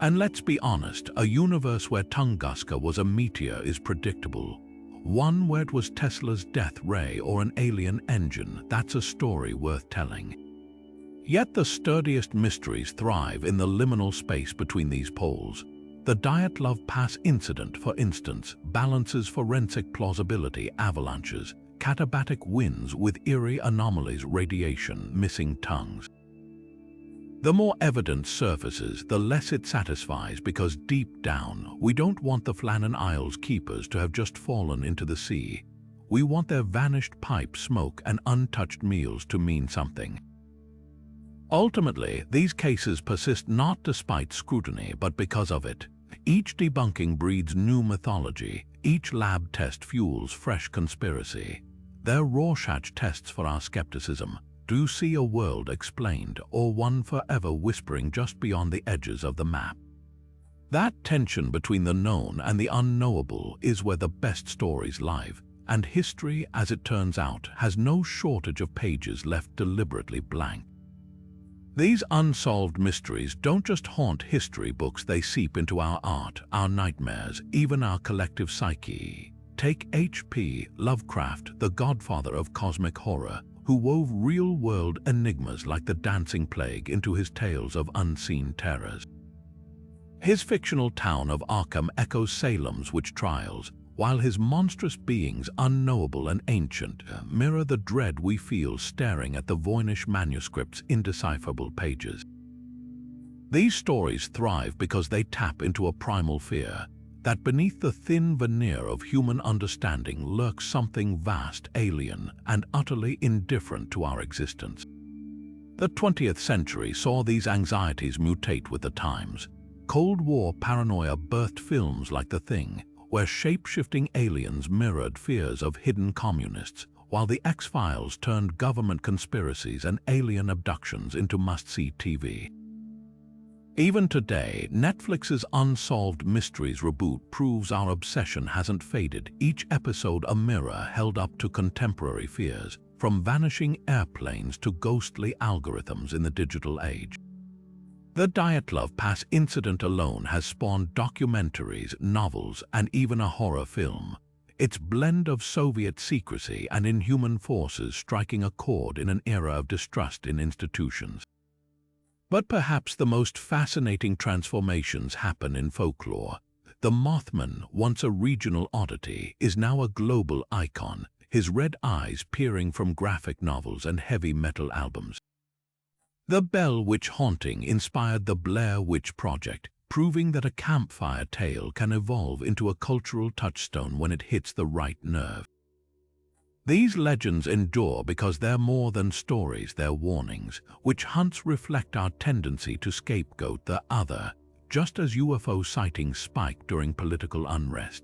And let's be honest, a universe where Tunguska was a meteor is predictable. One where it was Tesla's death ray or an alien engine, that's a story worth telling. Yet the sturdiest mysteries thrive in the liminal space between these poles. The Dyatlov Pass incident, for instance, balances forensic plausibility: avalanches, katabatic winds with eerie anomalies, radiation, missing tongues. The more evidence surfaces, the less it satisfies, because deep down, we don't want the Flannan Isles keepers to have just fallen into the sea. We want their vanished pipe smoke and untouched meals to mean something. Ultimately, these cases persist not despite scrutiny, but because of it. Each debunking breeds new mythology. Each lab test fuels fresh conspiracy. They're Rorschach tests for our skepticism. Do you see a world explained, or one forever whispering just beyond the edges of the map? That tension between the known and the unknowable is where the best stories live. And history, as it turns out, has no shortage of pages left deliberately blank. These unsolved mysteries don't just haunt history books, they seep into our art, our nightmares, even our collective psyche. Take H.P. Lovecraft, the godfather of cosmic horror, who wove real-world enigmas like the dancing plague into his tales of unseen terrors. His fictional town of Arkham echoes Salem's witch trials, while his monstrous beings, unknowable and ancient, mirror the dread we feel staring at the Voynich Manuscript's indecipherable pages. These stories thrive because they tap into a primal fear, that beneath the thin veneer of human understanding lurks something vast, alien, and utterly indifferent to our existence. The 20th century saw these anxieties mutate with the times. Cold War paranoia birthed films like The Thing, where shape-shifting aliens mirrored fears of hidden communists, while The X-Files turned government conspiracies and alien abductions into must-see TV. Even today, Netflix's Unsolved Mysteries reboot proves our obsession hasn't faded, each episode a mirror held up to contemporary fears. from vanishing airplanes to ghostly algorithms in the digital age. The Dyatlov Pass incident alone has spawned documentaries, novels, and even a horror film. Its blend of Soviet secrecy and inhuman forces striking a chord in an era of distrust in institutions. But perhaps the most fascinating transformations happen in folklore. The Mothman, once a regional oddity, is now a global icon, his red eyes peering from graphic novels and heavy metal albums. The Bell Witch haunting inspired the Blair Witch Project, proving that a campfire tale can evolve into a cultural touchstone when it hits the right nerve. These legends endure because they're more than stories, they're warnings. Witch hunts reflect our tendency to scapegoat the other, just as UFO sightings spike during political unrest.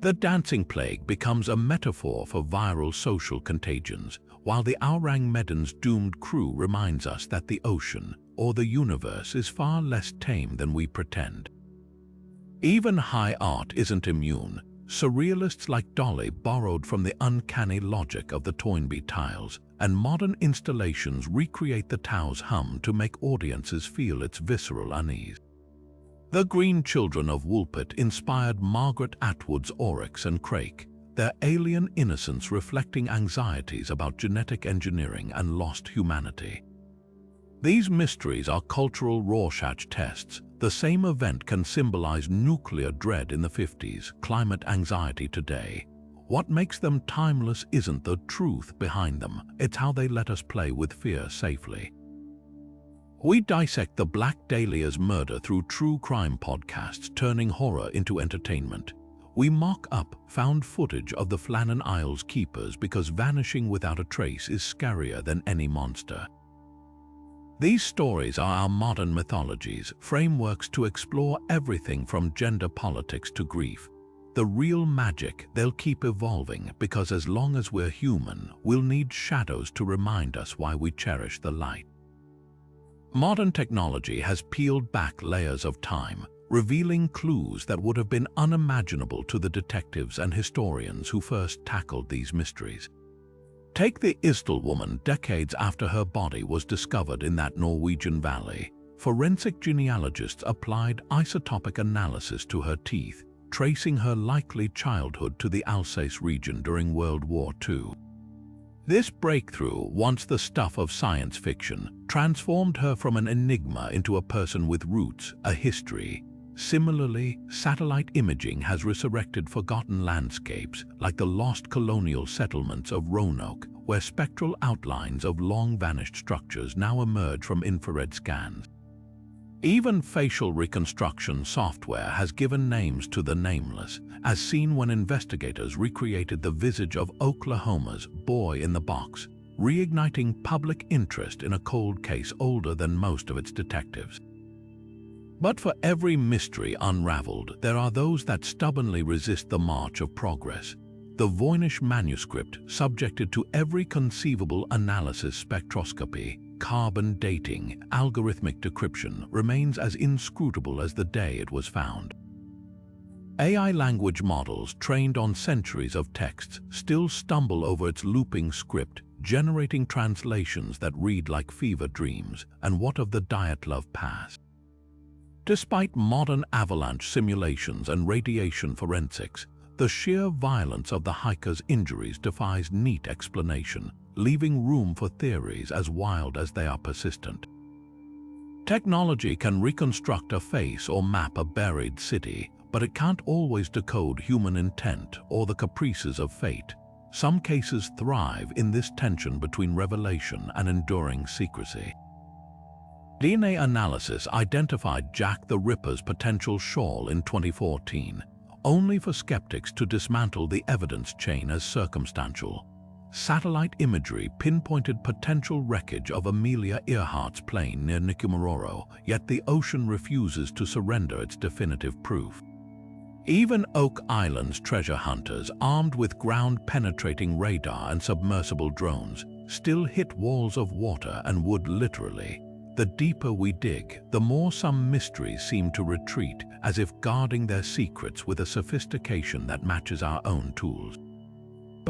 The dancing plague becomes a metaphor for viral social contagions, while the Aurang Medan's doomed crew reminds us that the ocean, or the universe, is far less tame than we pretend. Even high art isn't immune. Surrealists like Dolly borrowed from the uncanny logic of the Toynbee tiles, and modern installations recreate the Tao's hum to make audiences feel its visceral unease. The Green Children of Woolpit inspired Margaret Atwood's Oryx and Crake, their alien innocence reflecting anxieties about genetic engineering and lost humanity. These mysteries are cultural Rorschach tests. The same event can symbolize nuclear dread in the 50s, climate anxiety today. What makes them timeless isn't the truth behind them, it's how they let us play with fear safely. We dissect the Black Dahlia's murder through true crime podcasts, turning horror into entertainment. We mock up found footage of the Flannan Isles Keepers because vanishing without a trace is scarier than any monster. These stories are our modern mythologies, frameworks to explore everything from gender politics to grief. The real magic, they'll keep evolving because as long as we're human, we'll need shadows to remind us why we cherish the light. Modern technology has peeled back layers of time, revealing clues that would have been unimaginable to the detectives and historians who first tackled these mysteries. Take the Isdal woman decades after her body was discovered in that Norwegian valley. Forensic genealogists applied isotopic analysis to her teeth, tracing her likely childhood to the Alsace region during World War II. This breakthrough, once the stuff of science fiction, transformed her from an enigma into a person with roots, a history. Similarly, satellite imaging has resurrected forgotten landscapes like the lost colonial settlements of Roanoke, where spectral outlines of long-vanished structures now emerge from infrared scans. Even facial reconstruction software has given names to the nameless, as seen when investigators recreated the visage of Oklahoma's boy in the box, reigniting public interest in a cold case older than most of its detectives. But for every mystery unraveled, there are those that stubbornly resist the march of progress. The Voynich Manuscript, subjected to every conceivable analysis, spectroscopy, carbon dating, algorithmic decryption, remains as inscrutable as the day it was found. AI language models trained on centuries of texts still stumble over its looping script, generating translations that read like fever dreams. And what of the Dyatlov Pass? Despite modern avalanche simulations and radiation forensics, the sheer violence of the hiker's injuries defies neat explanation, leaving room for theories as wild as they are persistent. Technology can reconstruct a face or map a buried city, but it can't always decode human intent or the caprices of fate. Some cases thrive in this tension between revelation and enduring secrecy. DNA analysis identified Jack the Ripper's potential shawl in 2014, only for skeptics to dismantle the evidence chain as circumstantial. Satellite imagery pinpointed potential wreckage of Amelia Earhart's plane near Nikumaroro, yet the ocean refuses to surrender its definitive proof. Even Oak Island's treasure hunters, armed with ground-penetrating radar and submersible drones, still hit walls of water and wood literally. The deeper we dig, the more some mysteries seem to retreat, as if guarding their secrets with a sophistication that matches our own tools.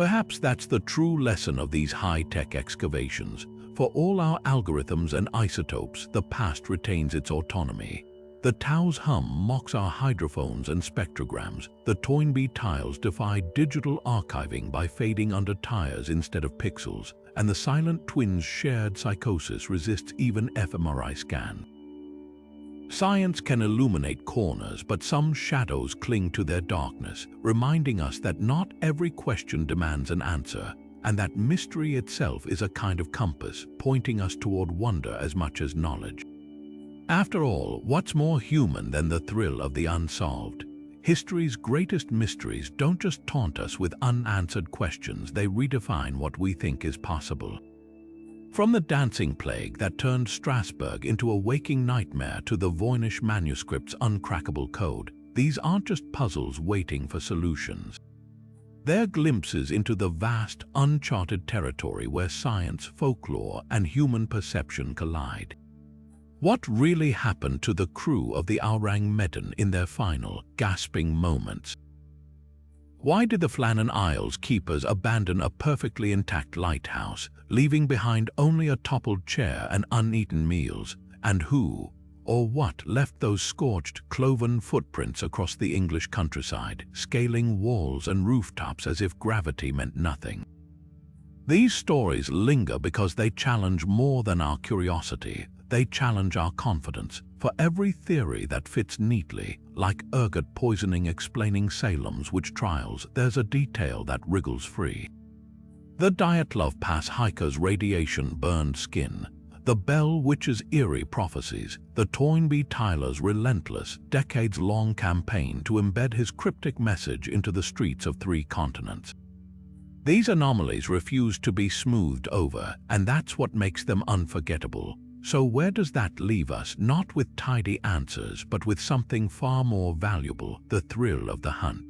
Perhaps that's the true lesson of these high-tech excavations. For all our algorithms and isotopes, the past retains its autonomy. The Tau's hum mocks our hydrophones and spectrograms. The Toynbee tiles defy digital archiving by fading under tires instead of pixels. And the silent twins' shared psychosis resists even fMRI scan. Science can illuminate corners, but some shadows cling to their darkness, reminding us that not every question demands an answer, and that mystery itself is a kind of compass, pointing us toward wonder as much as knowledge. After all, what's more human than the thrill of the unsolved? History's greatest mysteries don't just taunt us with unanswered questions, they redefine what we think is possible. From the dancing plague that turned Strasbourg into a waking nightmare to the Voynich Manuscript's uncrackable code, these aren't just puzzles waiting for solutions. They're glimpses into the vast, uncharted territory where science, folklore, and human perception collide. What really happened to the crew of the Orang Medan in their final, gasping moments? Why did the Flannan Isles keepers abandon a perfectly intact lighthouse, leaving behind only a toppled chair and uneaten meals? And who, or what, left those scorched, cloven footprints across the English countryside, scaling walls and rooftops as if gravity meant nothing? These stories linger because they challenge more than our curiosity. They challenge our confidence. For every theory that fits neatly, like ergot poisoning explaining Salem's witch trials, there's a detail that wriggles free. The Dyatlov Pass hiker's radiation-burned skin, the Bell Witch's eerie prophecies, the Toynbee tiler's relentless, decades-long campaign to embed his cryptic message into the streets of 3 continents. These anomalies refuse to be smoothed over, and that's what makes them unforgettable. So where does that leave us? Not with tidy answers, but with something far more valuable, the thrill of the hunt.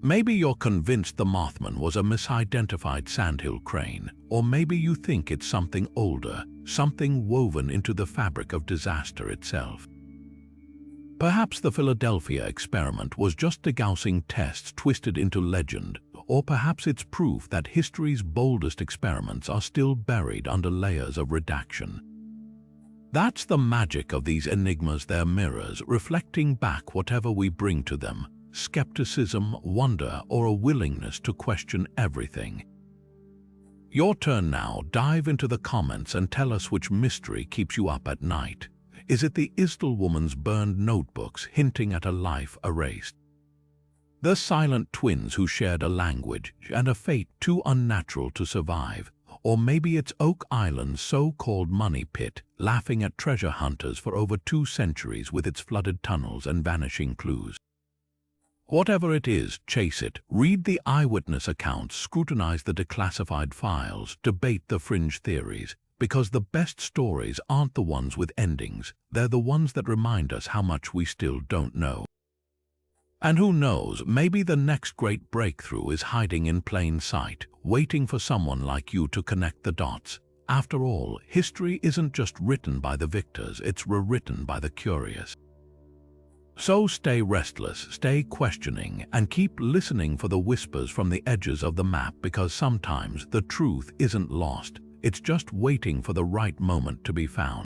Maybe you're convinced the Mothman was a misidentified sandhill crane, or maybe you think it's something older, something woven into the fabric of disaster itself. Perhaps the Philadelphia experiment was just degaussing tests twisted into legend, or perhaps it's proof that history's boldest experiments are still buried under layers of redaction. That's the magic of these enigmas, their mirrors, reflecting back whatever we bring to them, skepticism, wonder, or a willingness to question everything. Your turn now. Dive into the comments and tell us which mystery keeps you up at night. Is it the Isdal woman's burned notebooks hinting at a life erased? The silent twins who shared a language and a fate too unnatural to survive? Or maybe it's Oak Island's so-called money pit, laughing at treasure hunters for over 2 centuries with its flooded tunnels and vanishing clues. Whatever it is, chase it. Read the eyewitness accounts, scrutinize the declassified files, debate the fringe theories, because the best stories aren't the ones with endings, they're the ones that remind us how much we still don't know. And who knows, maybe the next great breakthrough is hiding in plain sight, waiting for someone like you to connect the dots. After all, history isn't just written by the victors, it's rewritten by the curious. So stay restless, stay questioning, and keep listening for the whispers from the edges of the map, because sometimes the truth isn't lost, it's just waiting for the right moment to be found.